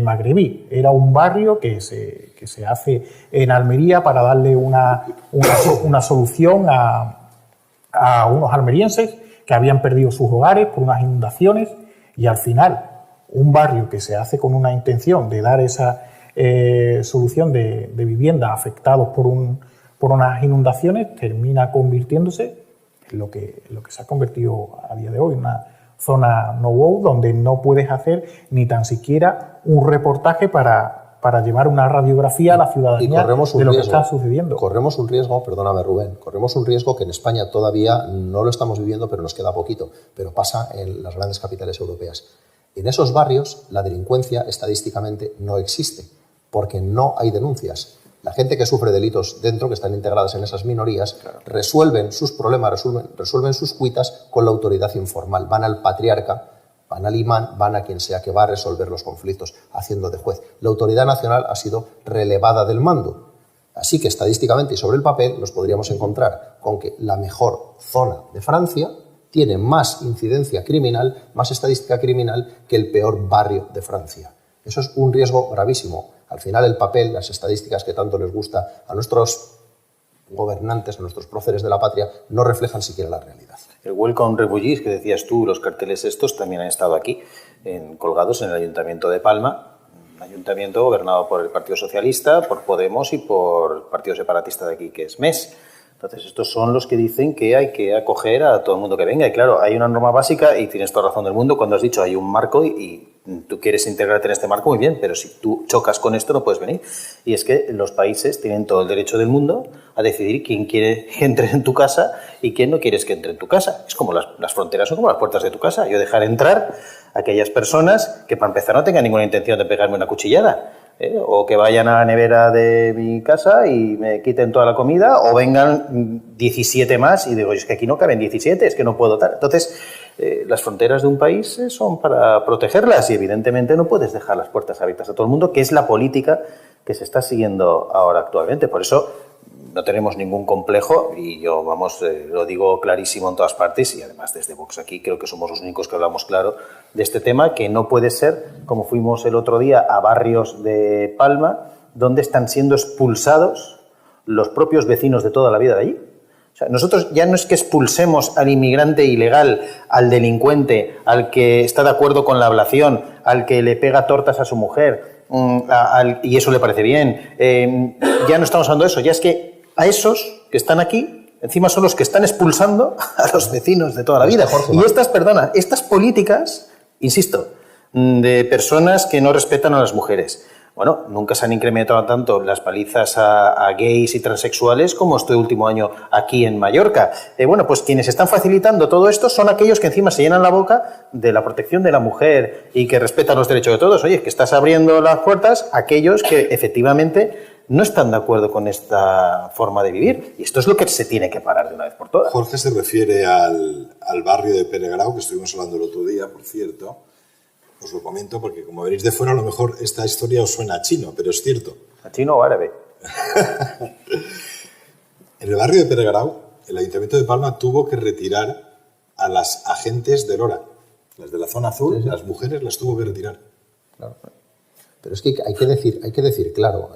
magrebí. Era un barrio que se hace en Almería para darle una solución a unos almerienses que habían perdido sus hogares por unas inundaciones, y al final un barrio que se hace con una intención de dar esa solución de vivienda afectados por unas inundaciones termina convirtiéndose en lo que se ha convertido a día de hoy, una zona no-wow donde no puedes hacer ni tan siquiera un reportaje para llevar una radiografía a la ciudadanía de lo que está sucediendo. Corremos un riesgo, perdóname Rubén, corremos un riesgo que en España todavía no lo estamos viviendo, pero nos queda poquito, pero pasa en las grandes capitales europeas. En esos barrios la delincuencia estadísticamente no existe, porque no hay denuncias. La gente que sufre delitos dentro, que están integradas en esas minorías, resuelven sus problemas, resuelven sus cuitas con la autoridad informal. Van al patriarca, van al imán, van a quien sea que va a resolver los conflictos, haciendo de juez. La autoridad nacional ha sido relevada del mando. Así que estadísticamente y sobre el papel nos podríamos encontrar con que la mejor zona de Francia tiene más incidencia criminal, más estadística criminal que el peor barrio de Francia. Eso es un riesgo gravísimo. Al final el papel, las estadísticas que tanto les gusta a nuestros gobernantes, a nuestros próceres de la patria, no reflejan siquiera la realidad. El Welcome Refugees que decías tú, los carteles estos también han estado aquí, colgados en el Ayuntamiento de Palma, un ayuntamiento gobernado por el Partido Socialista, por Podemos y por el Partido Separatista de aquí, que es MES. Entonces, estos son los que dicen que hay que acoger a todo el mundo que venga. Y claro, hay una norma básica y tienes toda razón del mundo cuando has dicho hay un marco y tú quieres integrarte en este marco, muy bien, pero si tú chocas con esto no puedes venir. Y es que los países tienen todo el derecho del mundo a decidir quién quiere que entre en tu casa y quién no quieres que entre en tu casa. Es como las fronteras son como las puertas de tu casa. Yo dejar entrar a aquellas personas que para empezar no tengan ninguna intención de pegarme una cuchillada. O que vayan a la nevera de mi casa y me quiten toda la comida, o vengan 17 más y digo, es que aquí no caben 17, es que no puedo tal. Entonces, las fronteras de un país son para protegerlas y evidentemente no puedes dejar las puertas abiertas a todo el mundo, que es la política que se está siguiendo ahora actualmente. Por eso no tenemos ningún complejo y yo, lo digo clarísimo en todas partes y además desde Vox aquí creo que somos los únicos que hablamos claro de este tema, que no puede ser como fuimos el otro día a barrios de Palma donde están siendo expulsados los propios vecinos de toda la vida de allí. O sea, nosotros ya no es que expulsemos al inmigrante ilegal, al delincuente, al que está de acuerdo con la ablación, al que le pega tortas a su mujer, y eso le parece bien. Ya no estamos hablando de eso, ya es que a esos que están aquí, encima son los que están expulsando a los vecinos de toda la vida. Y estas políticas, insisto, de personas que no respetan a las mujeres. Bueno, nunca se han incrementado tanto las palizas a gays y transexuales como este último año aquí en Mallorca. Bueno, pues quienes están facilitando todo esto son aquellos que encima se llenan la boca de la protección de la mujer y que respetan los derechos de todos. Oye, que estás abriendo las puertas a aquellos que efectivamente no están de acuerdo con esta forma de vivir. Y esto es lo que se tiene que parar de una vez por todas. Jorge se refiere al barrio de Peregrau, que estuvimos hablando el otro día, por cierto. Os lo comento porque como veréis de fuera a lo mejor esta historia os suena a chino, pero es cierto. ¿A chino o árabe? En el barrio de Peregrau, el Ayuntamiento de Palma tuvo que retirar a las agentes del Lora. Las de la zona azul, sí. Las mujeres las tuvo que retirar. Claro. Pero es que hay que decir claro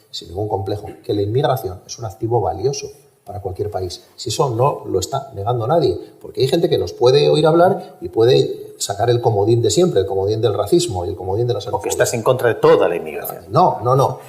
sin ningún complejo, que la inmigración es un activo valioso para cualquier país. Si eso no lo está negando nadie, porque hay gente que nos puede oír hablar y puede sacar el comodín de siempre, el comodín del racismo y el comodín de la xenofobia. Porque estás en contra de toda la inmigración. No.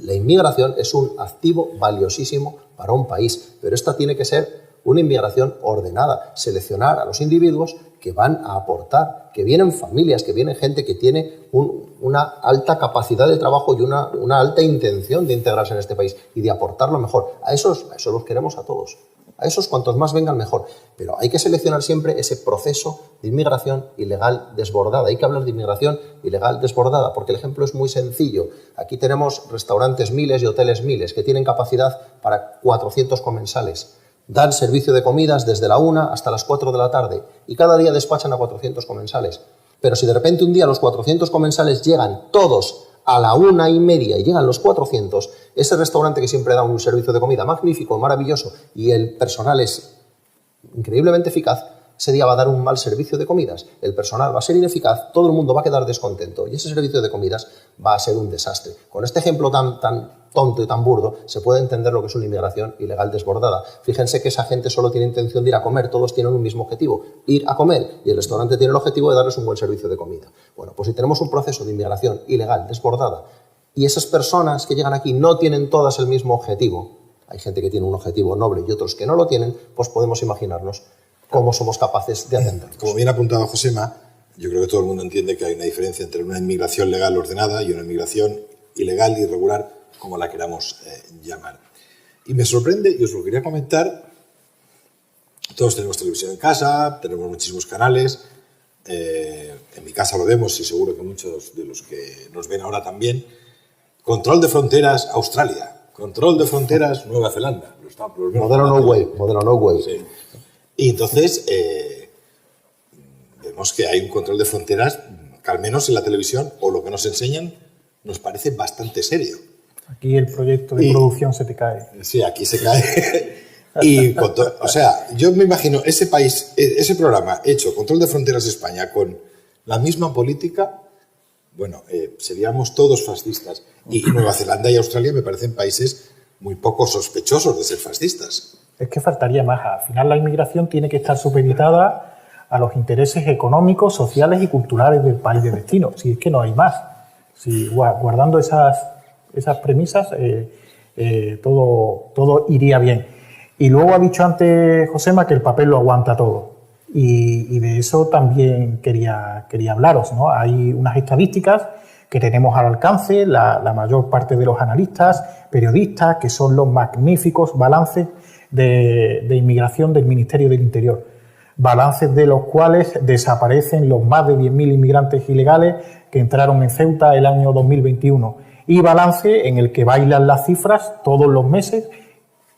La inmigración es un activo valiosísimo para un país, pero esta tiene que ser una inmigración ordenada, seleccionar a los individuos que van a aportar, que vienen familias, que viene gente que tiene una alta capacidad de trabajo y una alta intención de integrarse en este país y de aportar lo mejor. A esos los queremos a todos. A esos cuantos más vengan mejor. Pero hay que seleccionar siempre ese proceso de inmigración ilegal desbordada. Hay que hablar de inmigración ilegal desbordada, porque el ejemplo es muy sencillo. Aquí tenemos restaurantes miles y hoteles miles que tienen capacidad para 400 comensales. Dan servicio de comidas desde la 1 hasta las 4 de la tarde y cada día despachan a 400 comensales. Pero si de repente un día los 400 comensales llegan todos a la 1:30 y llegan los 400, ese restaurante que siempre da un servicio de comida magnífico, maravilloso, y el personal es increíblemente eficaz, ese día va a dar un mal servicio de comidas, el personal va a ser ineficaz, todo el mundo va a quedar descontento y ese servicio de comidas va a ser un desastre. Con este ejemplo tan tonto y tan burdo se puede entender lo que es una inmigración ilegal desbordada. Fíjense que esa gente solo tiene intención de ir a comer, todos tienen un mismo objetivo, ir a comer, y el restaurante tiene el objetivo de darles un buen servicio de comida. Bueno, pues si tenemos un proceso de inmigración ilegal desbordada y esas personas que llegan aquí no tienen todas el mismo objetivo, hay gente que tiene un objetivo noble y otros que no lo tienen, pues podemos imaginarnos cómo somos capaces de atenderlos. Como bien apuntaba Josema, yo creo que todo el mundo entiende que hay una diferencia entre una inmigración legal ordenada y una inmigración ilegal, irregular, como la queramos llamar. Y me sorprende, y os lo quería comentar, todos tenemos televisión en casa, tenemos muchísimos canales, en mi casa lo vemos y seguro que muchos de los que nos ven ahora también. Control de fronteras Australia, control de fronteras Nueva Zelanda. Modelo No Way. Sí. Y entonces vemos que hay un control de fronteras que al menos en la televisión, o lo que nos enseñan, nos parece bastante serio. Aquí el proyecto de producción se te cae. Sí, aquí se cae. O sea, yo me imagino ese país, ese programa hecho, Control de Fronteras España, con la misma política, bueno, seríamos todos fascistas. Y Nueva Zelanda y Australia me parecen países muy poco sospechosos de ser fascistas. Es que faltaría más. Al final la inmigración tiene que estar supeditada a los intereses económicos, sociales y culturales del país de destino. Si es que no hay más. Si guardando esas premisas, todo iría bien. Y luego ha dicho antes Josema que el papel lo aguanta todo. Y de eso también quería hablaros, ¿no? Hay unas estadísticas que tenemos al alcance, la mayor parte de los analistas, periodistas, que son los magníficos balances de inmigración del Ministerio del Interior. Balances de los cuales desaparecen los más de 10.000 inmigrantes ilegales que entraron en Ceuta el año 2021. Y balance en el que bailan las cifras todos los meses.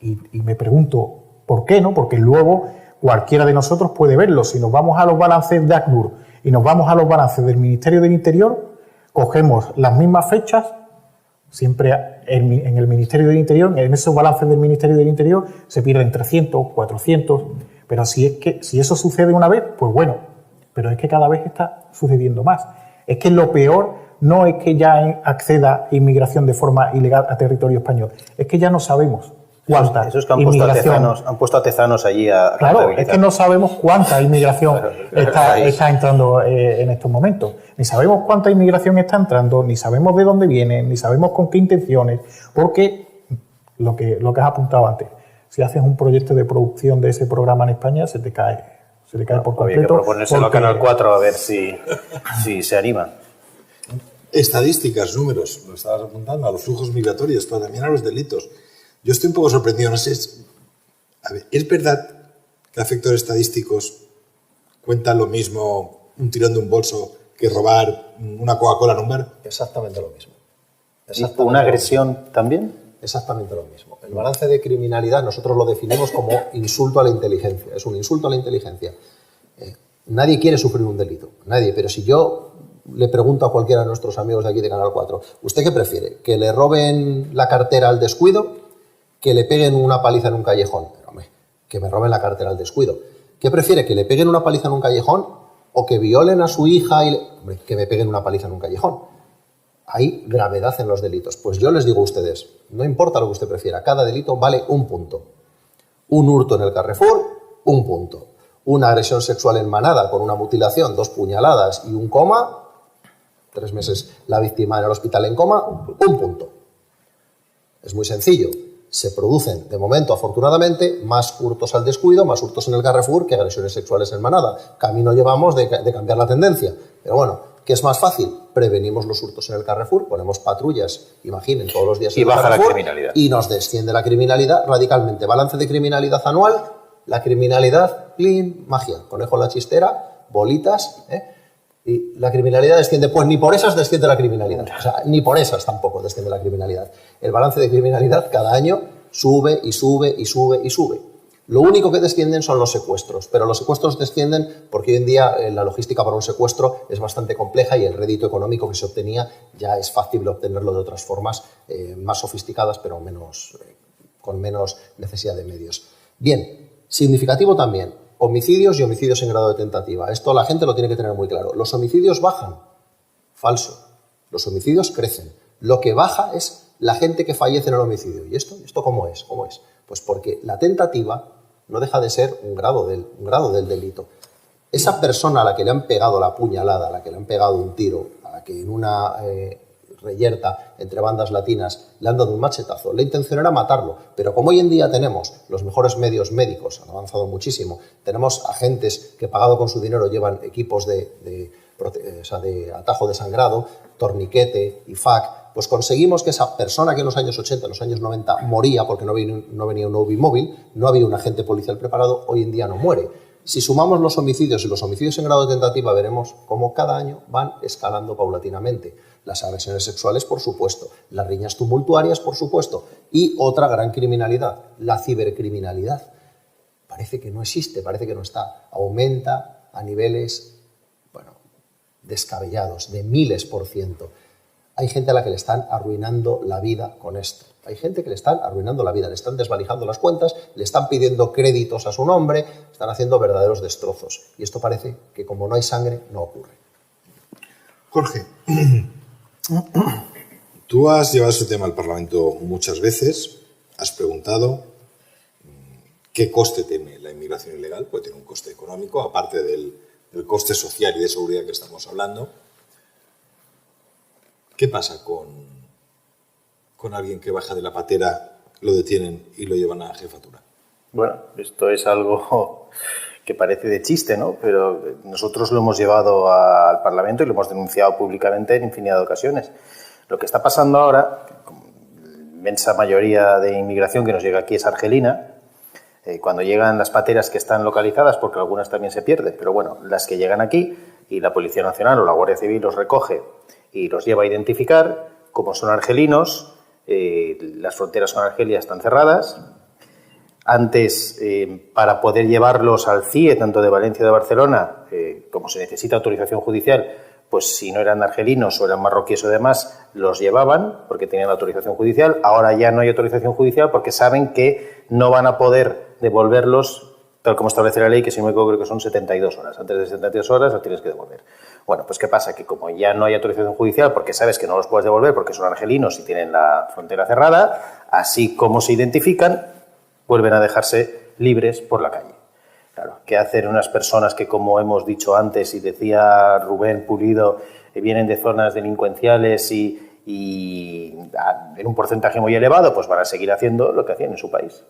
Y me pregunto, ¿por qué no? Porque luego cualquiera de nosotros puede verlo. Si nos vamos a los balances de ACNUR y nos vamos a los balances del Ministerio del Interior, cogemos las mismas fechas, siempre en el Ministerio del Interior, en esos balances del Ministerio del Interior se pierden 300, 400, pero si eso sucede una vez, pues bueno, pero es que cada vez está sucediendo más. Es que lo peor no es que ya acceda inmigración de forma ilegal a territorio español, es que ya no sabemos cuánta Eso es que han puesto a tezanos allí a Claro, es que no sabemos cuánta inmigración está entrando en estos momentos. Ni sabemos cuánta inmigración está entrando, ni sabemos de dónde viene, ni sabemos con qué intenciones, porque lo que has apuntado antes, si haces un proyecto de producción de ese programa en España, se te cae por completo. Había que proponérselo a Canal 4 a ver si se anima. Estadísticas, números, lo estabas apuntando, a los flujos migratorios, pero también a los delitos. Yo estoy un poco sorprendido, no sé, ¿es verdad que a efectos estadísticos cuenta lo mismo un tirón de un bolso que robar una Coca-Cola en un bar? Exactamente lo mismo. ¿Una agresión también? Exactamente lo mismo. El balance de criminalidad nosotros lo definimos como insulto a la inteligencia. Es un insulto a la inteligencia. Nadie quiere sufrir un delito, nadie. Pero si yo le pregunto a cualquiera de nuestros amigos de aquí de Canal 4, ¿usted qué prefiere? ¿Que le roben la cartera al descuido? ¿Que le peguen una paliza en un callejón? Pero, hombre, que me roben la cartera al descuido. ¿Qué prefiere? ¿Que le peguen una paliza en un callejón o que violen a su hija y hombre, que me peguen una paliza en un callejón? Hay gravedad en los delitos. Pues yo les digo a ustedes, no importa lo que usted prefiera, cada delito vale un punto. Un hurto en el Carrefour, un punto. Una agresión sexual en manada con una mutilación, 2 puñaladas y un coma, 3 meses la víctima en el hospital en coma, un punto. Es muy sencillo. Se producen, de momento, afortunadamente, más hurtos al descuido, más hurtos en el Carrefour que agresiones sexuales en manada. Camino llevamos de cambiar la tendencia. Pero bueno, ¿qué es más fácil? prevenimos los hurtos en el Carrefour, ponemos patrullas, imaginen, todos los días en y el baja Carrefour, la criminalidad. y nos desciende la criminalidad radicalmente. Balance de criminalidad anual, la criminalidad, clean, magia, conejo en la chistera, bolitas, y la criminalidad desciende, pues ni por esas desciende la criminalidad, o sea, ni por esas tampoco desciende la criminalidad. El balance de criminalidad cada año sube y sube y sube y sube. Lo único que descienden son los secuestros, pero los secuestros descienden porque hoy en día la logística para un secuestro es bastante compleja y el rédito económico que se obtenía ya es fácil obtenerlo de otras formas más sofisticadas, pero con menos necesidad de medios. Bien, significativo también, homicidios y homicidios en grado de tentativa. Esto la gente lo tiene que tener muy claro. Los homicidios bajan. Falso. Los homicidios crecen. Lo que baja es la gente que fallece en el homicidio. ¿Y esto cómo es? ¿Cómo es? Pues porque la tentativa no deja de ser un grado del delito. Esa persona a la que le han pegado la puñalada, a la que le han pegado un tiro, a la que en una reyerta entre bandas latinas le han dado un machetazo, la intención era matarlo. Pero como hoy en día tenemos los mejores medios médicos, han avanzado muchísimo, tenemos agentes que pagado con su dinero llevan equipos de atajo de sangrado, torniquete, IFAC, pues conseguimos que esa persona que en los años 80, en los años 90 moría porque no venía un UBI móvil, no había un agente policial preparado, hoy en día no muere. Si sumamos los homicidios y los homicidios en grado de tentativa, veremos cómo cada año van escalando paulatinamente. Las agresiones sexuales, por supuesto, las riñas tumultuarias, por supuesto, y otra gran criminalidad, la cibercriminalidad. Parece que no existe, parece que no está. Aumenta a niveles, descabellados, de miles %. Hay gente a la que le están arruinando la vida con esto. Hay gente que le están arruinando la vida, le están desvalijando las cuentas, le están pidiendo créditos a su nombre, están haciendo verdaderos destrozos. Y esto parece que como no hay sangre, no ocurre. Jorge, tú has llevado este tema al Parlamento muchas veces, has preguntado qué coste tiene la inmigración ilegal, pues tiene un coste económico, aparte del coste social y de seguridad que estamos hablando. ¿Qué pasa con alguien que baja de la patera, lo detienen y lo llevan a jefatura? Bueno, esto es algo que parece de chiste, ¿no? Pero nosotros lo hemos llevado al Parlamento y lo hemos denunciado públicamente en infinidad de ocasiones. Lo que está pasando ahora, la inmensa mayoría de inmigración que nos llega aquí es argelina. Cuando llegan las pateras que están localizadas, porque algunas también se pierden, pero bueno, las que llegan aquí y la Policía Nacional o la Guardia Civil los recoge y los lleva a identificar, como son argelinos, las fronteras con Argelia están cerradas. Antes, para poder llevarlos al CIE, tanto de Valencia como de Barcelona, como se necesita autorización judicial, pues si no eran argelinos o eran marroquíes o demás, los llevaban porque tenían la autorización judicial. Ahora ya no hay autorización judicial porque saben que no van a poder devolverlos, tal como establece la ley, que si no me equivoco creo que son 72 horas. Antes de 72 horas los tienes que devolver. Bueno, pues ¿qué pasa? Que como ya no hay autorización judicial porque sabes que no los puedes devolver porque son argelinos y tienen la frontera cerrada, así como se identifican, vuelven a dejarse libres por la calle. Claro, ¿qué hacen unas personas que, como hemos dicho antes y decía Rubén Pulido, vienen de zonas delincuenciales y en un porcentaje muy elevado, pues van a seguir haciendo lo que hacían en su país?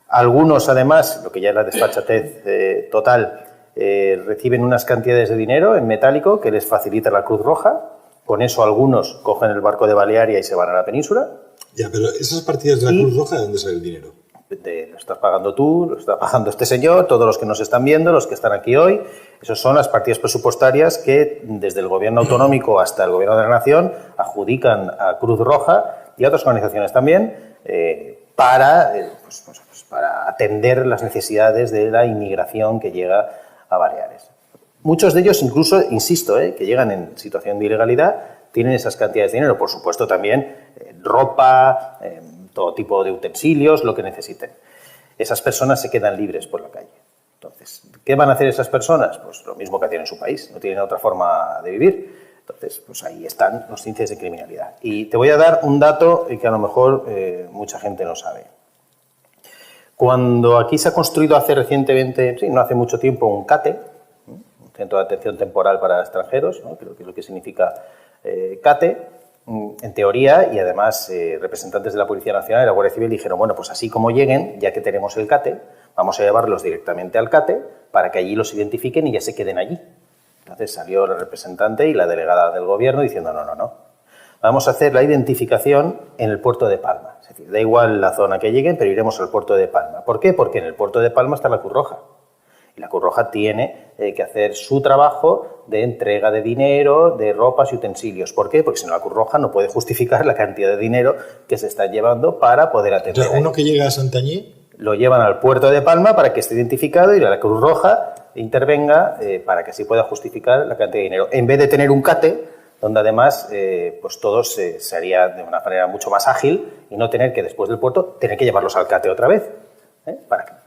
Algunos, además, lo que ya es la desfachatez total, reciben unas cantidades de dinero en metálico que les facilita la Cruz Roja. Con eso algunos cogen el barco de Balearia y se van a la península. Ya, pero esas partidas de la Cruz Roja, ¿de dónde sale el dinero? Lo estás pagando tú, lo está pagando este señor, todos los que nos están viendo, los que están aquí hoy. Esas son las partidas presupuestarias que desde el gobierno autonómico hasta el gobierno de la nación adjudican a Cruz Roja y a otras organizaciones también para atender las necesidades de la inmigración que llega a Baleares. Muchos de ellos incluso, insisto, que llegan en situación de ilegalidad, tienen esas cantidades de dinero. Por supuesto también ropa, todo tipo de utensilios, lo que necesiten. Esas personas se quedan libres por la calle. Entonces, ¿qué van a hacer esas personas? Pues lo mismo que hacían en su país, no tienen otra forma de vivir. Entonces, pues ahí están los índices de criminalidad. Y te voy a dar un dato que a lo mejor mucha gente no sabe. Cuando aquí se ha construido hace recientemente, no hace mucho tiempo, un CATE, un Centro de Atención Temporal para Extranjeros, ¿no? Creo que es lo que significa CATE, en teoría, y además representantes de la Policía Nacional y la Guardia Civil dijeron, bueno, pues así como lleguen, ya que tenemos el CATE, vamos a llevarlos directamente al CATE para que allí los identifiquen y ya se queden allí. Entonces salió la representante y la delegada del gobierno diciendo no. Vamos a hacer la identificación en el puerto de Palma. Es decir, da igual la zona que lleguen, pero iremos al puerto de Palma. ¿Por qué? Porque en el puerto de Palma está la Cruz Roja. Y la Cruz Roja tiene que hacer su trabajo de entrega de dinero, de ropas y utensilios. ¿Por qué? Porque si no, la Cruz Roja no puede justificar la cantidad de dinero que se está llevando para poder atender. Entonces, uno que llega a Santañí lo llevan al puerto de Palma para que esté identificado y la Cruz Roja intervenga para que así pueda justificar la cantidad de dinero. En vez de tener un CATE, donde además pues todo se haría de una manera mucho más ágil y no tener que después del puerto tener que llevarlos al CATE otra vez.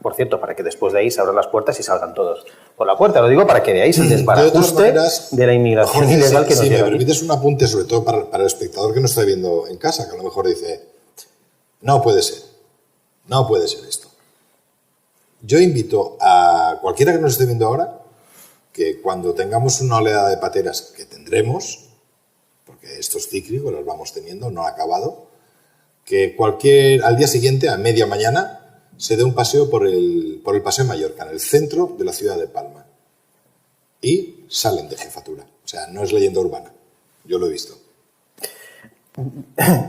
Por cierto, para que después de ahí se abran las puertas y salgan todos por la puerta. Lo digo para que veáis el desbarajuste de la inmigración Jorge, ilegal que nos si llega me aquí. permites un apunte, sobre todo para el espectador que nos está viendo en casa, que a lo mejor dice, no puede ser esto. Yo invito a cualquiera que nos esté viendo ahora que cuando tengamos una oleada de pateras, que tendremos, porque esto es cíclico, las vamos teniendo, no ha acabado, que al día siguiente, a media mañana, se dé un paseo por el Paseo de Mallorca, en el centro de la ciudad de Palma. Y salen de jefatura. O sea, no es leyenda urbana. Yo lo he visto.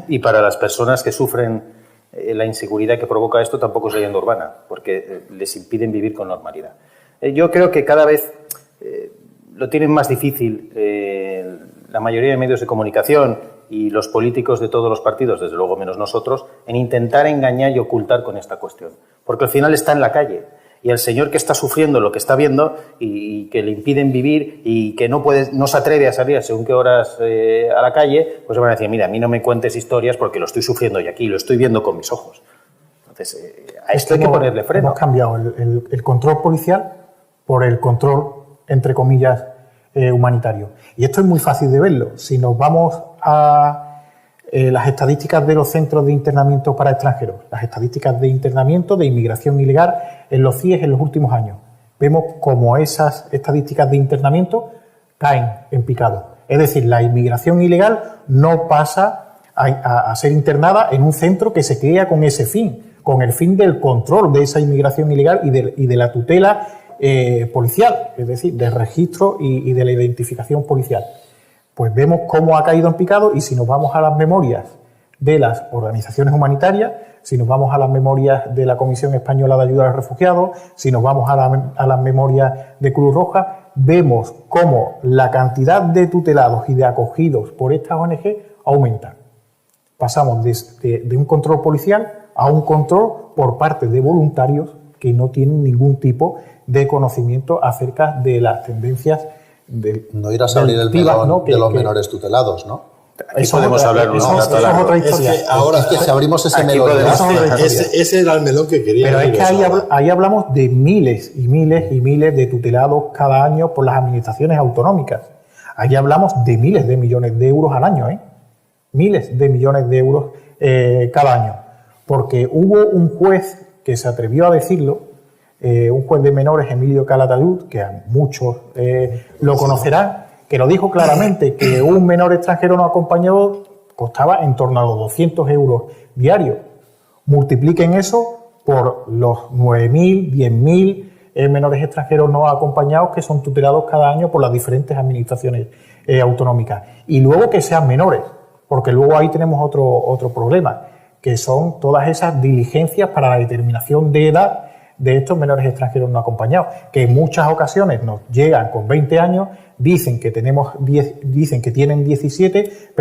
Y para las personas que sufren la inseguridad que provoca esto, tampoco es leyenda urbana, porque les impiden vivir con normalidad. Yo creo que cada vez lo tienen más difícil la mayoría de medios de comunicación y los políticos de todos los partidos, desde luego menos nosotros, en intentar engañar y ocultar con esta cuestión. Porque al final está en la calle. Y el señor que está sufriendo lo que está viendo y que le impiden vivir y que no se atreve a salir según qué horas a la calle, pues se van a decir, mira, a mí no me cuentes historias porque lo estoy sufriendo y aquí lo estoy viendo con mis ojos. Entonces, a esto hay que ponerle freno. Hemos cambiado el control policial por el control, entre comillas, humanitario. Y esto es muy fácil de verlo. Si nos vamos a las estadísticas de los centros de internamiento para extranjeros, las estadísticas de internamiento, de inmigración ilegal en los CIES en los últimos años, vemos como esas estadísticas de internamiento caen en picado. Es decir, la inmigración ilegal no pasa a ser internada en un centro que se crea con ese fin, con el fin del control de esa inmigración ilegal y de la tutela policial, es decir, del registro y de la identificación policial. Pues vemos cómo ha caído en picado y si nos vamos a las memorias de las organizaciones humanitarias, si nos vamos a las memorias de la Comisión Española de Ayuda a los Refugiados, si nos vamos a las memorias de Cruz Roja, vemos cómo la cantidad de tutelados y de acogidos por estas ONG aumenta. Pasamos de un control policial a un control por parte de voluntarios que no tienen ningún tipo de conocimiento acerca de las tendencias no irás a abrir el melón, ¿no? De los menores tutelados, ¿no? Aquí podemos hablar eso es otra historia. Es que ahora, si abrimos ese melón, ese era el melón que quería. Pero es que ahí hablamos de miles y miles y miles de tutelados cada año por las administraciones autonómicas. Ahí hablamos de miles de millones de euros al año, miles de millones de euros cada año. Porque hubo un juez que se atrevió a decirlo, un juez de menores, Emilio Calatayud, que a muchos lo conocerán, que lo dijo claramente, que un menor extranjero no acompañado costaba en torno a los 200 euros diarios. Multipliquen eso por los 9.000, 10.000 menores extranjeros no acompañados que son tutelados cada año por las diferentes administraciones autonómicas. Y luego que sean menores, porque luego ahí tenemos otro problema, que son todas esas diligencias para la determinación de edad de estos menores extranjeros no acompañados, que en muchas ocasiones nos llegan con 20 años, dicen que tienen 17,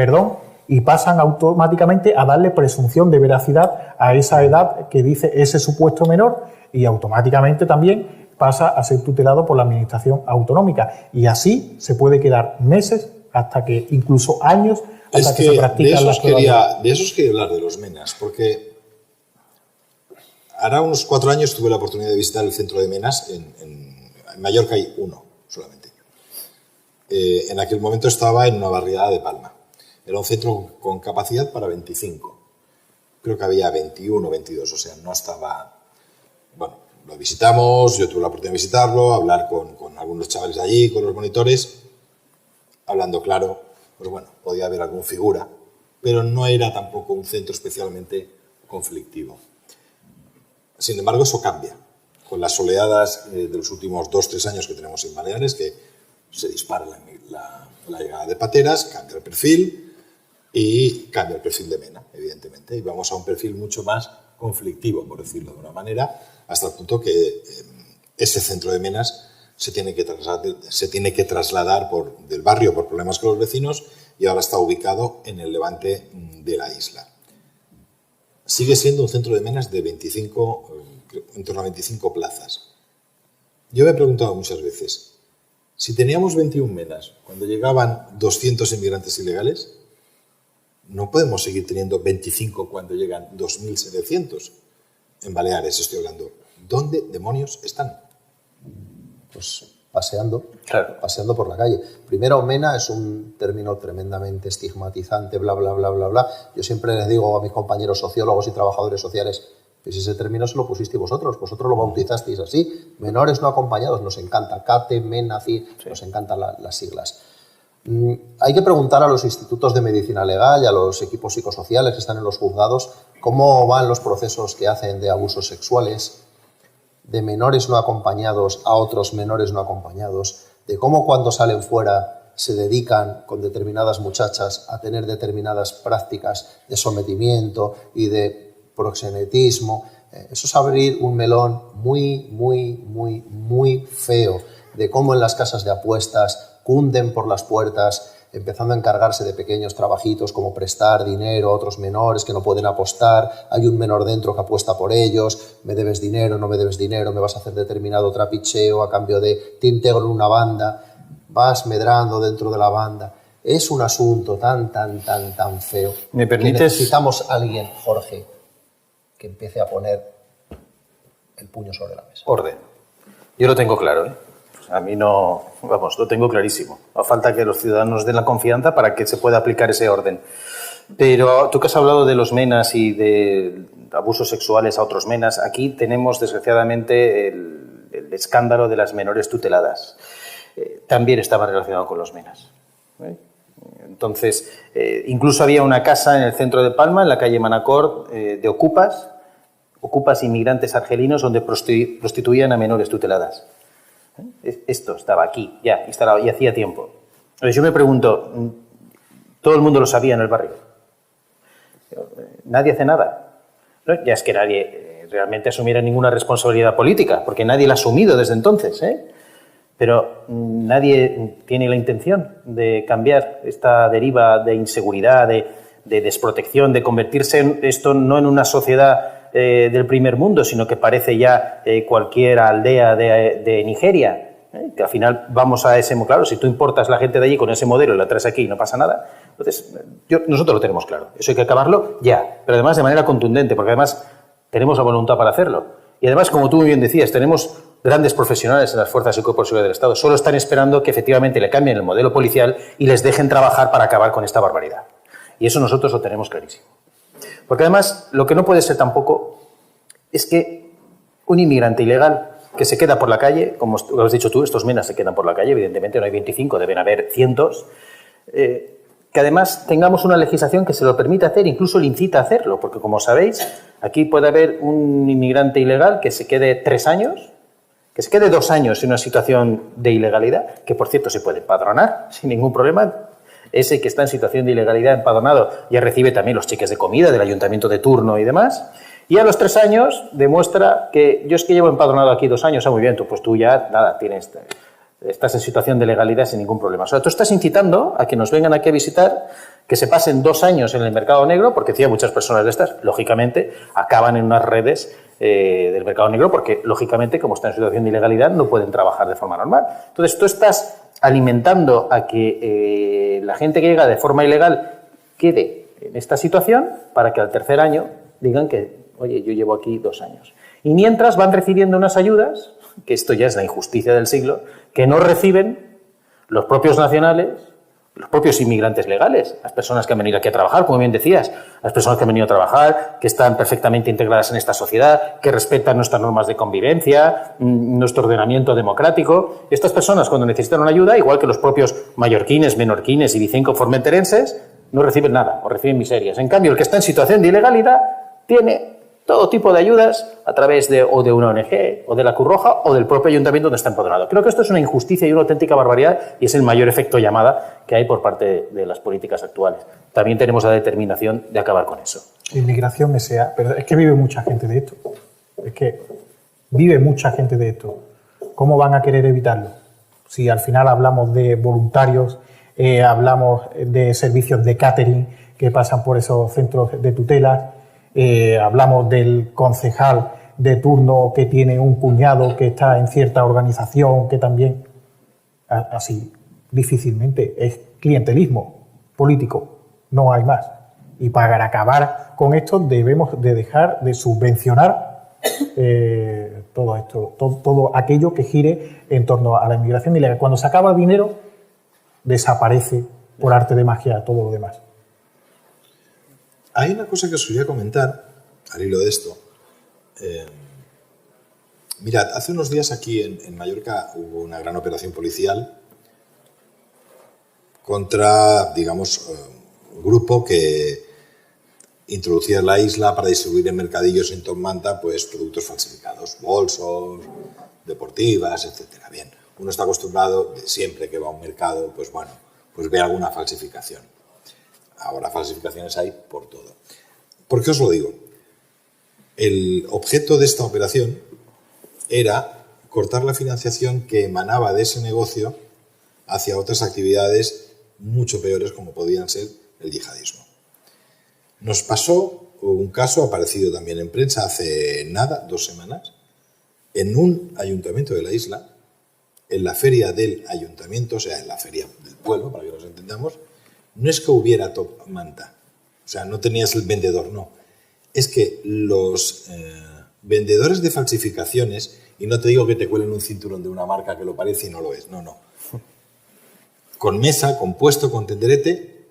y pasan automáticamente a darle presunción de veracidad a esa edad que dice ese supuesto menor y automáticamente también pasa a ser tutelado por la administración autonómica. Y así se puede quedar meses hasta que incluso años hasta que se practican las pruebas. De esos quería hablar, de los MENAS, porque hará unos 4 años tuve la oportunidad de visitar el centro de MENAS. En Mallorca hay uno solamente. En aquel momento estaba en una barriada de Palma. Era un centro con capacidad para 25. Creo que había 21, 22, o sea, no estaba... Bueno, lo visitamos, yo tuve la oportunidad de visitarlo, hablar con algunos chavales de allí, con los monitores, hablando claro, pues bueno, podía haber alguna figura, pero no era tampoco un centro especialmente conflictivo. Sin embargo, eso cambia. Con las oleadas de los últimos 2-3 años que tenemos en Baleares, que Se dispara la llegada de pateras, cambia el perfil y cambia el perfil de Mena, evidentemente, y vamos a un perfil mucho más conflictivo, por decirlo de una manera, hasta el punto que ese centro de Menas se tiene que trasladar del barrio por problemas con los vecinos y ahora está ubicado en el levante de la isla. Sigue siendo un centro de Menas de en torno a 25 plazas. Yo me he preguntado muchas veces, si teníamos 21 Menas cuando llegaban 200 inmigrantes ilegales, no podemos seguir teniendo 25 cuando llegan 2.700. En Baleares estoy hablando. ¿Dónde demonios están? Pues paseando, Claro. paseando por la calle. Primero, Mena es un término tremendamente estigmatizante, bla, bla, bla, bla, bla. Yo siempre les digo a mis compañeros sociólogos y trabajadores sociales, pues ese término se lo pusisteis vosotros lo bautizasteis así, menores no acompañados, nos encanta, CATE, MENA, CI, nos encantan las siglas. Hay que preguntar a los institutos de medicina legal y a los equipos psicosociales que están en los juzgados cómo van los procesos que hacen de abusos sexuales, de menores no acompañados a otros menores no acompañados, de cómo cuando salen fuera se dedican con determinadas muchachas a tener determinadas prácticas de sometimiento y de proxenetismo. Eso es abrir un melón muy, muy, muy, muy feo de cómo en las casas de apuestas cunden por las puertas, empezando a encargarse de pequeños trabajitos como prestar dinero a otros menores que no pueden apostar, hay un menor dentro que apuesta por ellos, me debes dinero, no me debes dinero, me vas a hacer determinado trapicheo a cambio de te integro en una banda, vas medrando dentro de la banda. Es un asunto tan feo. ¿Me permites? Que necesitamos a alguien, Jorge, que empiece a poner el puño sobre la mesa. Orden. Yo lo tengo claro, ¿eh? A mí no, vamos, lo tengo clarísimo. No falta que los ciudadanos den la confianza para que se pueda aplicar ese orden. Pero tú que has hablado de los menas y de abusos sexuales a otros menas, aquí tenemos desgraciadamente el escándalo de las menores tuteladas. También estaba relacionado con los menas. Entonces, incluso había una casa en el centro de Palma, en la calle Manacor, de ocupas inmigrantes argelinos donde prostituían a menores tuteladas. Esto estaba aquí, ya instalado, y hacía tiempo. Entonces yo me pregunto, ¿todo el mundo lo sabía en el barrio? Nadie hace nada. ¿No? Ya es que nadie realmente asumiera ninguna responsabilidad política, porque nadie la ha asumido desde entonces, ¿eh? Pero nadie tiene la intención de cambiar esta deriva de inseguridad, de desprotección, de convertirse esto no en una sociedad del primer mundo, sino que parece ya cualquier aldea de Nigeria, que al final vamos a ese... Claro, si tú importas la gente de allí con ese modelo y la traes aquí y no pasa nada, entonces nosotros lo tenemos claro. Eso hay que acabarlo ya, pero además de manera contundente, porque además tenemos la voluntad para hacerlo. Y además, como tú muy bien decías, tenemos grandes profesionales en las fuerzas y cuerpos de seguridad del Estado. Solo están esperando que efectivamente le cambien el modelo policial y les dejen trabajar para acabar con esta barbaridad. Y eso nosotros lo tenemos clarísimo. Porque además, lo que no puede ser tampoco es que un inmigrante ilegal que se queda por la calle, como lo has dicho tú, estos menas se quedan por la calle, evidentemente no hay 25, deben haber cientos, que además tengamos una legislación que se lo permita hacer, incluso le incita a hacerlo, porque como sabéis, aquí puede haber un inmigrante ilegal que se quede 3 años, que se quede 2 años en una situación de ilegalidad, que por cierto se puede empadronar sin ningún problema. Ese que está en situación de ilegalidad empadronado ya recibe también los cheques de comida del ayuntamiento de turno y demás. Y a los 3 años demuestra que yo es que llevo empadronado aquí 2 años, muy bien, pues tú ya, nada, estás en situación de legalidad sin ningún problema. O sea, tú estás incitando a que nos vengan aquí a visitar, que se pasen 2 años en el mercado negro, porque decía muchas personas de estas, lógicamente, acaban en unas redes del mercado negro, porque lógicamente, como están en situación de ilegalidad, no pueden trabajar de forma normal. Entonces, tú estás alimentando a que la gente que llega de forma ilegal quede en esta situación para que al 3er año digan que, oye, yo llevo aquí 2 años. Y mientras van recibiendo unas ayudas, que esto ya es la injusticia del siglo, que no reciben los propios nacionales, los propios inmigrantes legales, las personas que han venido aquí a trabajar, como bien decías, las personas que han venido a trabajar, que están perfectamente integradas en esta sociedad, que respetan nuestras normas de convivencia, nuestro ordenamiento democrático. Estas personas, cuando necesitan una ayuda, igual que los propios mallorquines, menorquines y vicenco-formenterenses, no reciben nada o reciben miserias. En cambio, el que está en situación de ilegalidad tiene todo tipo de ayudas a través de o de una ONG, o de la Cruz Roja, o del propio ayuntamiento donde está empadronado. Creo que esto es una injusticia y una auténtica barbaridad y es el mayor efecto llamada que hay por parte de las políticas actuales. También tenemos la determinación de acabar con eso. Inmigración S.A., pero es que vive mucha gente de esto. Es que vive mucha gente de esto. ¿Cómo van a querer evitarlo? Si al final hablamos de voluntarios, hablamos de servicios de catering que pasan por esos centros de tutela, hablamos del concejal de turno que tiene un cuñado que está en cierta organización, que también, así, difícilmente, es clientelismo político, no hay más. Y para acabar con esto debemos de dejar de subvencionar todo esto, todo aquello que gire en torno a la inmigración ilegal. Cuando se acaba el dinero, desaparece por arte de magia todo lo demás. Hay una cosa que os quería comentar, al hilo de esto. Mirad, hace unos días aquí en Mallorca hubo una gran operación policial contra, digamos, un grupo que introducía en la isla para distribuir en mercadillos en Top Manta pues productos falsificados, bolsos, deportivas, etcétera. Bien, uno está acostumbrado, siempre que va a un mercado, pues bueno, pues ve alguna falsificación. Ahora falsificaciones hay por todo. ¿Por qué os lo digo? El objeto de esta operación era cortar la financiación que emanaba de ese negocio hacia otras actividades mucho peores como podían ser el yihadismo. Nos pasó un caso aparecido también en prensa hace nada, 2 semanas, en un ayuntamiento de la isla, en la feria del ayuntamiento, o sea, en la feria del pueblo, para que nos entendamos. No es que hubiera Top Manta, o sea, no tenías el vendedor, no. Es que los vendedores de falsificaciones, y no te digo que te cuelen un cinturón de una marca que lo parece y no lo es, no, no. Con mesa, con puesto, con tenderete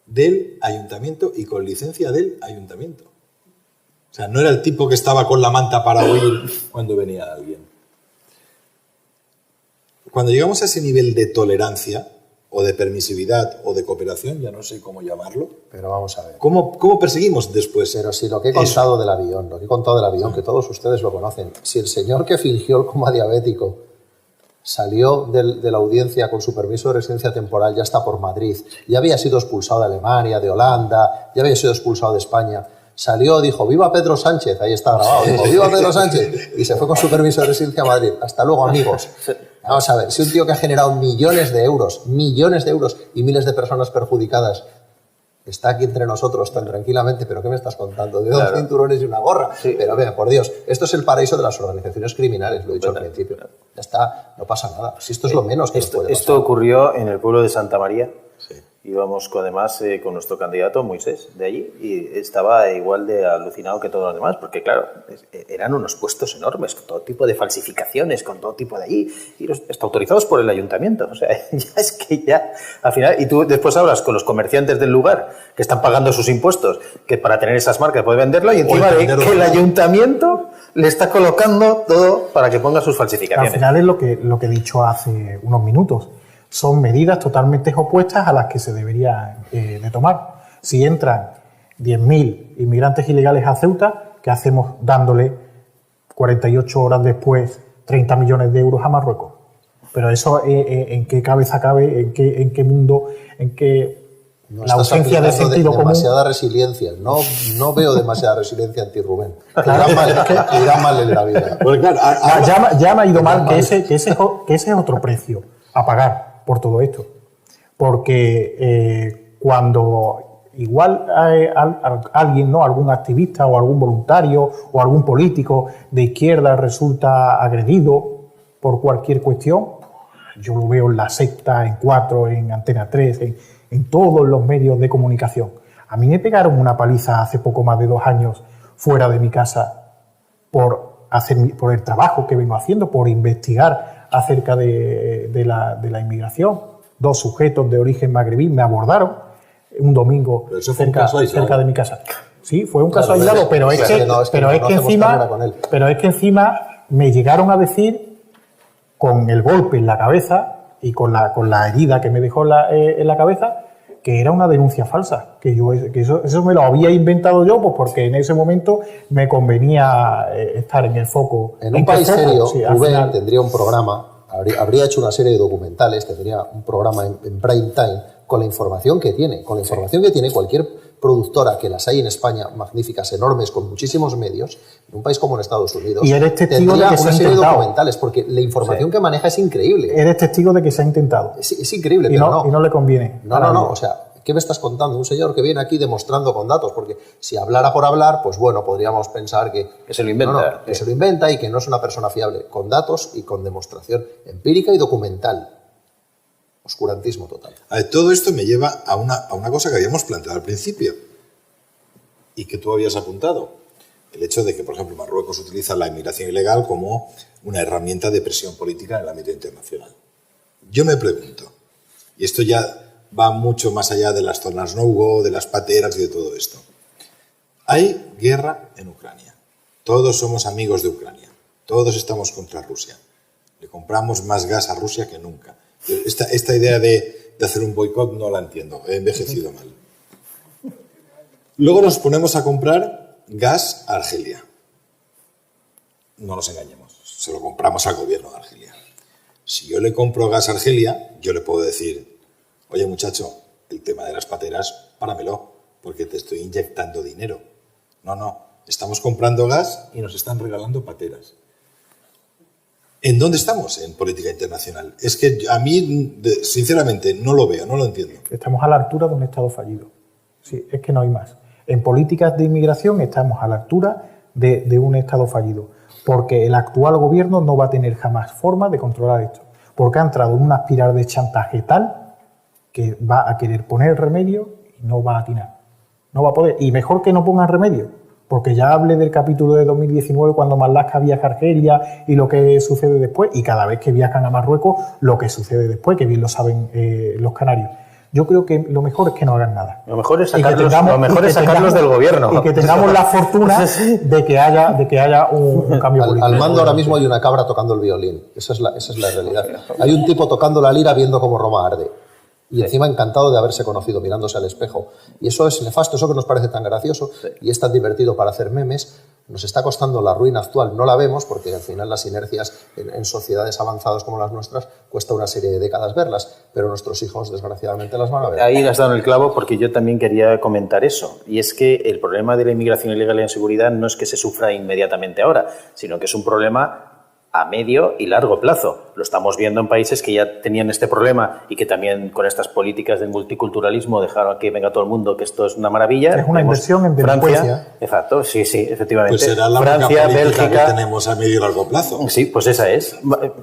del ayuntamiento y con licencia del ayuntamiento. O sea, no era el tipo que estaba con la manta para oír cuando venía alguien. Cuando llegamos a ese nivel de tolerancia, o de permisividad, o de cooperación, ya no sé cómo llamarlo. Pero vamos a ver. ¿Cómo perseguimos después? Pero si lo que he contado del avión, que todos ustedes lo conocen, si el señor que fingió el coma diabético salió de la audiencia con su permiso de residencia temporal, ya está por Madrid, ya había sido expulsado de Alemania, de Holanda, ya había sido expulsado de España, salió, dijo, ¡viva Pedro Sánchez! Ahí está grabado, dijo, ¡viva Pedro Sánchez! Y se fue con su permiso de residencia a Madrid. Hasta luego, amigos. Vamos a ver, si un tío que ha generado millones de euros y miles de personas perjudicadas está aquí entre nosotros tan tranquilamente, ¿pero qué me estás contando? De 2 cinturones y una gorra. Sí. Pero vean, por Dios, esto es el paraíso de las organizaciones criminales, lo he dicho al principio. Ya está, no pasa nada. Si esto es lo menos que nos puede pasar. Esto ocurrió en el pueblo de Santa María. Sí. Íbamos además con nuestro candidato Moisés de allí y estaba igual de alucinado que todos los demás, porque claro, eran unos puestos enormes, con todo tipo de falsificaciones, con todo tipo de allí, y está autorizados por el ayuntamiento. O sea, ya es que ya, al final, y tú después hablas con los comerciantes del lugar que están pagando sus impuestos, que para tener esas marcas puede venderlo, y encima de que el ayuntamiento le está colocando todo para que ponga sus falsificaciones. Al final es lo que he dicho hace unos minutos. Son medidas totalmente opuestas a las que se deberían de tomar. Si entran 10.000 inmigrantes ilegales a Ceuta, ¿qué hacemos dándole 48 horas después 30 millones de euros a Marruecos? Pero eso, ¿en qué cabeza cabe? ¿En qué mundo? ¿En qué no la ausencia de sentido común? Demasiada resiliencia. No veo demasiada resiliencia en ti, Rubén. Irá mal en la vida. Pues claro, ya me ha ido mal que ese es otro precio a pagar por todo esto, porque cuando igual alguien, ¿no?, algún activista o algún voluntario o algún político de izquierda resulta agredido por cualquier cuestión, yo lo veo en La Sexta, en 4, en Antena 3, en todos los medios de comunicación. A mí me pegaron una paliza hace poco más de 2 años fuera de mi casa por el trabajo que vengo haciendo, por investigar acerca de la inmigración. 2 sujetos de origen magrebí me abordaron un domingo cerca de mi casa. Sí, fue un caso aislado, pero es que encima me llegaron a decir, con el golpe en la cabeza y con la herida que me dejó en la cabeza, que era una denuncia falsa, que eso me lo había inventado yo, pues porque en ese momento me convenía estar en el foco. En un país serio, sí, Rubén tendría un programa, habría hecho una serie de documentales, tendría un programa en prime time con la información que tiene. Con la información que tiene cualquier productora, que las hay en España, magníficas, enormes, con muchísimos medios, en un país como en Estados Unidos, y eres testigo tendría de que una se ha serie de intentado. documentales, porque la información que maneja es increíble. Eres testigo de que se ha intentado. Es increíble, Y pero no le conviene. No, o sea, ¿qué me estás contando? Un señor que viene aquí demostrando con datos, porque si hablara por hablar, pues bueno, podríamos pensar que se lo inventa. que se lo inventa y que no es una persona fiable, con datos y con demostración empírica y documental. Oscurantismo total. A ver, todo esto me lleva a una cosa que habíamos planteado al principio y que tú habías apuntado. El hecho de que, por ejemplo, Marruecos utiliza la inmigración ilegal como una herramienta de presión política en el ámbito internacional. Yo me pregunto, y esto ya va mucho más allá de las zonas no-go, de las pateras y de todo esto. Hay guerra en Ucrania. Todos somos amigos de Ucrania. Todos estamos contra Rusia. Le compramos más gas a Rusia que nunca. Esta idea de hacer un boicot no la entiendo. He envejecido mal. Luego nos ponemos a comprar gas a Argelia. No nos engañemos. Se lo compramos al gobierno de Argelia. Si yo le compro gas a Argelia, yo le puedo decir: oye, muchacho, el tema de las pateras, páramelo, porque te estoy inyectando dinero. No, estamos comprando gas y nos están regalando pateras. ¿En dónde estamos en política internacional? Es que a mí, sinceramente, no lo veo, no lo entiendo. Estamos a la altura de un Estado fallido. Sí, es que no hay más. En políticas de inmigración estamos a la altura de un Estado fallido, porque el actual gobierno no va a tener jamás forma de controlar esto, porque ha entrado en una espiral de chantaje tal que va a querer poner remedio y no va a atinar. No va a poder. Y mejor que no pongan remedio, porque ya hablé del capítulo de 2019 cuando Marlaska viaja a Argelia y lo que sucede después, y cada vez que viajan a Marruecos, lo que sucede después, que bien lo saben los canarios. Yo creo que lo mejor es que no hagan nada. Lo mejor es sacarlos del gobierno. Y que tengamos la fortuna de que haya un cambio político. Al mando ahora mismo hay una cabra tocando el violín. Esa es la realidad. Hay un tipo tocando la lira viendo cómo Roma arde. Y encima encantado de haberse conocido mirándose al espejo. Y eso es nefasto, eso que nos parece tan gracioso y es tan divertido para hacer memes, nos está costando la ruina actual. No la vemos porque al final las inercias en sociedades avanzadas como las nuestras cuesta una serie de décadas verlas, pero nuestros hijos desgraciadamente las van a ver. Ahí has dado el clavo, porque yo también quería comentar eso. Y es que el problema de la inmigración ilegal y la inseguridad no es que se sufra inmediatamente ahora, sino que es un problema a medio y largo plazo. Lo estamos viendo en países que ya tenían este problema y que también con estas políticas del multiculturalismo dejaron que venga todo el mundo, que esto es una maravilla. Es una inversión en delincuencia. Francia, exacto, sí, efectivamente. Pues será la Francia, única política Bélgica, que tenemos a medio y largo plazo. Sí, pues esa es.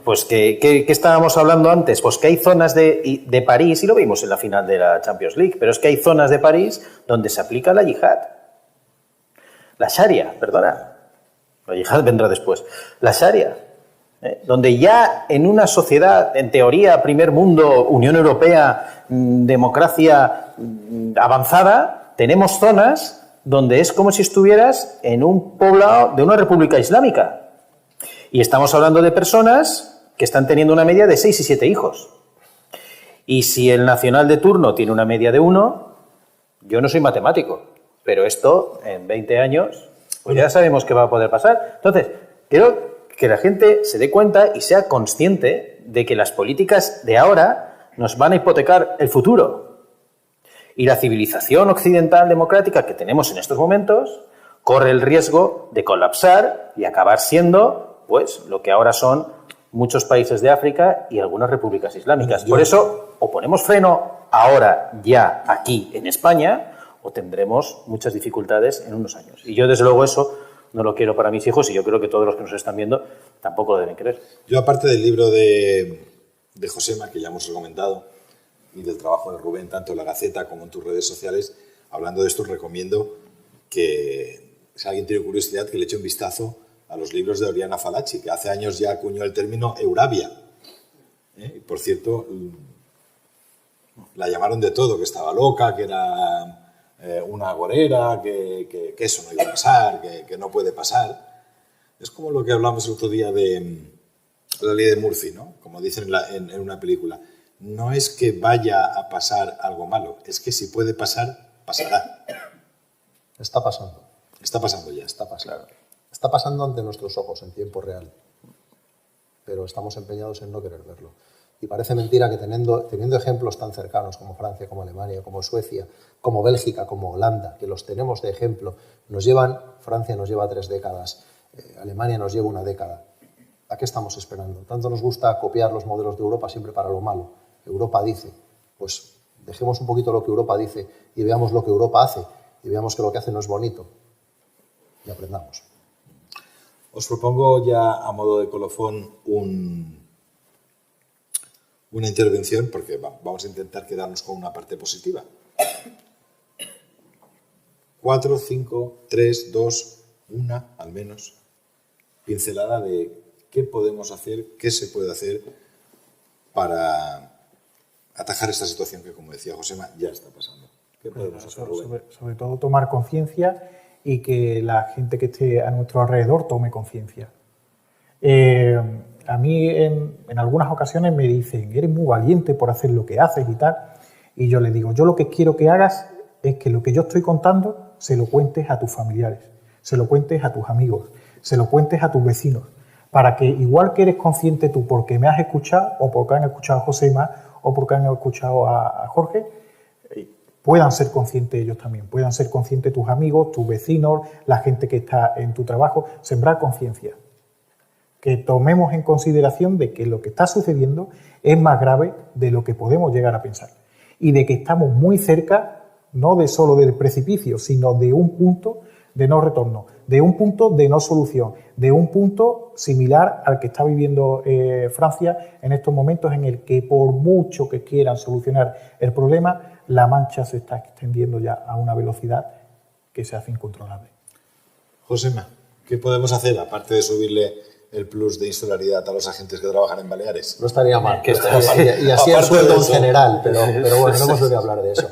Pues ¿qué estábamos hablando antes? Pues que hay zonas de París, y lo vimos en la final de la Champions League, pero es que hay zonas de París donde se aplica la yihad. La sharia, perdona. La yihad vendrá después. La sharia. Donde ya en una sociedad, en teoría, primer mundo, Unión Europea, democracia avanzada, tenemos zonas donde es como si estuvieras en un poblado de una república islámica. Y estamos hablando de personas que están teniendo una media de 6 y 7 hijos. Y si el nacional de turno tiene una media de 1, yo no soy matemático, pero esto en 20 años, pues ya sabemos qué va a poder pasar. Entonces, quiero que la gente se dé cuenta y sea consciente de que las políticas de ahora nos van a hipotecar el futuro. Y la civilización occidental democrática que tenemos en estos momentos corre el riesgo de colapsar y acabar siendo, pues, lo que ahora son muchos países de África y algunas repúblicas islámicas. Por eso, o ponemos freno ahora, ya, aquí, en España, o tendremos muchas dificultades en unos años. Y yo, desde luego, eso no lo quiero para mis hijos, y yo creo que todos los que nos están viendo tampoco lo deben querer. Yo, aparte del libro de Josema, que ya hemos recomendado, y del trabajo de Rubén, tanto en La Gaceta como en tus redes sociales, hablando de esto, recomiendo que, si alguien tiene curiosidad, que le eche un vistazo a los libros de Oriana Fallaci, que hace años ya acuñó el término Eurabia. Y, por cierto, la llamaron de todo, que estaba loca, que era una agorera, que eso no iba a pasar, que no puede pasar. Es como lo que hablamos el otro día de la ley de Murphy, ¿no? Como dicen en una película. no es que vaya a pasar algo malo, es que si puede pasar, pasará. Está pasando. Está pasando ya. Está pasando. Está pasando ante nuestros ojos en tiempo real. Pero estamos empeñados en no querer verlo. Y parece mentira que teniendo ejemplos tan cercanos como Francia, como Alemania, como Suecia, como Bélgica, como Holanda, que los tenemos de ejemplo, Francia nos lleva 3 décadas, Alemania nos lleva 1 década. ¿A qué estamos esperando? Tanto nos gusta copiar los modelos de Europa siempre para lo malo. Europa dice, pues dejemos un poquito lo que Europa dice y veamos lo que Europa hace y veamos que lo que hace no es bonito y aprendamos. Os propongo ya a modo de colofón una intervención, porque vamos a intentar quedarnos con una parte positiva. 4, 5, 3, 2, 1 al menos, pincelada de qué podemos hacer, qué se puede hacer para atajar esta situación que, como decía Josema, ya está pasando. ¿Qué podemos hacer, Rubén? Sobre todo tomar conciencia y que la gente que esté a nuestro alrededor tome conciencia. A mí en algunas ocasiones me dicen, eres muy valiente por hacer lo que haces y tal, y yo les digo, yo lo que quiero que hagas es que lo que yo estoy contando se lo cuentes a tus familiares, se lo cuentes a tus amigos, se lo cuentes a tus vecinos, para que igual que eres consciente tú porque me has escuchado, o porque han escuchado a Josema, o porque han escuchado a Jorge, puedan ser conscientes ellos también, puedan ser conscientes tus amigos, tus vecinos, la gente que está en tu trabajo, sembrar conciencia. Que tomemos en consideración de que lo que está sucediendo es más grave de lo que podemos llegar a pensar y de que estamos muy cerca, no de solo del precipicio, sino de un punto de no retorno, de un punto de no solución, de un punto similar al que está viviendo Francia en estos momentos, en el que por mucho que quieran solucionar el problema, la mancha se está extendiendo ya a una velocidad que se hace incontrolable. Josema, ¿qué podemos hacer aparte de subirle el plus de insularidad a los agentes que trabajan en Baleares? No estaría mal. Y así el sueldo en general, pero bueno, no hemos venido a hablar de eso.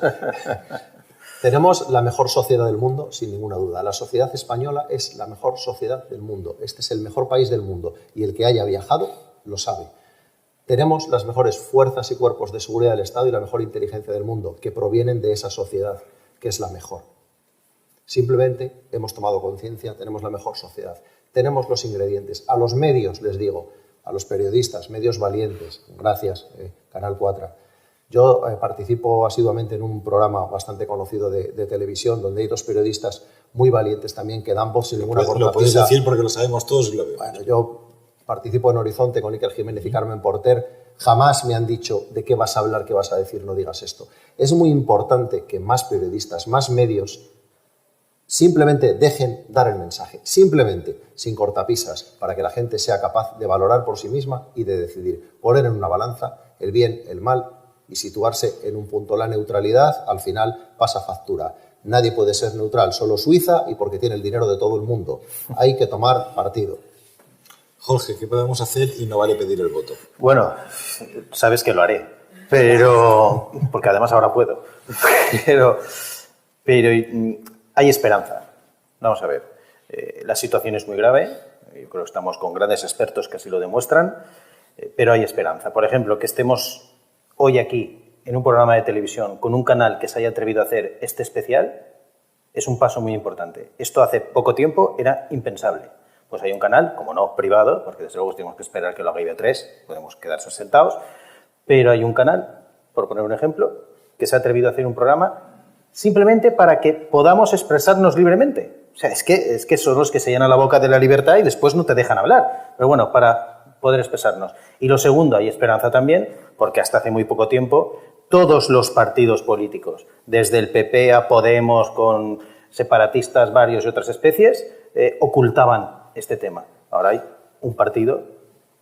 Tenemos la mejor sociedad del mundo, sin ninguna duda. La sociedad española es la mejor sociedad del mundo. Este es el mejor país del mundo y el que haya viajado lo sabe. Tenemos las mejores fuerzas y cuerpos de seguridad del Estado y la mejor inteligencia del mundo, que provienen de esa sociedad, que es la mejor. Simplemente hemos tomado conciencia, tenemos la mejor sociedad, tenemos los ingredientes. A los medios, les digo, a los periodistas, medios valientes, gracias, Canal 4. Yo participo asiduamente en un programa bastante conocido de televisión, donde hay 2 periodistas muy valientes también, que dan voz sin ninguna cortapisa. Lo puedes decir porque lo sabemos todos y lo veo. Bueno, yo participo en Horizonte con Iker Jiménez y Carmen Porter. Jamás me han dicho de qué vas a hablar, qué vas a decir, no digas esto. Es muy importante que más periodistas, más medios, simplemente dejen dar el mensaje, simplemente, sin cortapisas, para que la gente sea capaz de valorar por sí misma y de decidir, poner en una balanza el bien, el mal y situarse en un punto. La neutralidad, al final, pasa factura. Nadie puede ser neutral, solo Suiza y porque tiene el dinero de todo el mundo. Hay que tomar partido. Jorge, ¿qué podemos hacer y no vale pedir el voto? Bueno, sabes que lo haré, pero porque además ahora puedo. Pero hay esperanza. Vamos a ver, la situación es muy grave, yo creo que estamos con grandes expertos que así lo demuestran, pero hay esperanza. Por ejemplo, que estemos hoy aquí en un programa de televisión con un canal que se haya atrevido a hacer este especial es un paso muy importante. Esto hace poco tiempo era impensable. Pues hay un canal, como no privado, porque desde luego tenemos que esperar que lo haga IB3, podemos quedarse sentados, pero hay un canal, por poner un ejemplo, que se ha atrevido a hacer un programa simplemente para que podamos expresarnos libremente. O sea, es que son los que se llenan la boca de la libertad y después no te dejan hablar. Pero bueno, para poder expresarnos. Y lo segundo, hay esperanza también, porque hasta hace muy poco tiempo todos los partidos políticos, desde el PP a Podemos, con separatistas varios y otras especies, ocultaban este tema. Ahora hay un partido,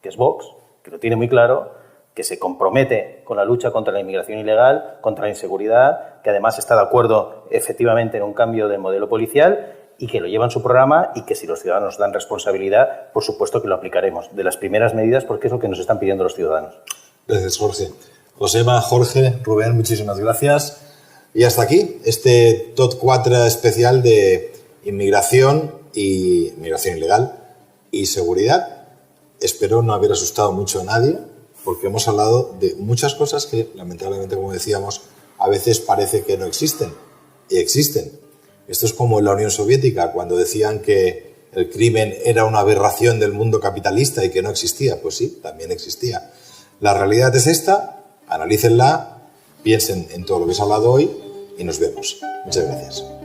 que es Vox, que lo tiene muy claro, que se compromete con la lucha contra la inmigración ilegal, contra la inseguridad, que además está de acuerdo efectivamente en un cambio del modelo policial y que lo lleva en su programa y que si los ciudadanos dan responsabilidad, por supuesto que lo aplicaremos. De las primeras medidas, porque es lo que nos están pidiendo los ciudadanos. Gracias, Jorge. Josema, Jorge, Rubén, muchísimas gracias. Y hasta aquí este TOT 4 especial de inmigración ilegal y seguridad. Espero no haber asustado mucho a nadie porque hemos hablado de muchas cosas que, lamentablemente, como decíamos, a veces parece que no existen, y existen. Esto es como en la Unión Soviética, cuando decían que el crimen era una aberración del mundo capitalista y que no existía. Pues sí, también existía. La realidad es esta, analícenla, piensen en todo lo que se ha hablado hoy y nos vemos. Muchas gracias.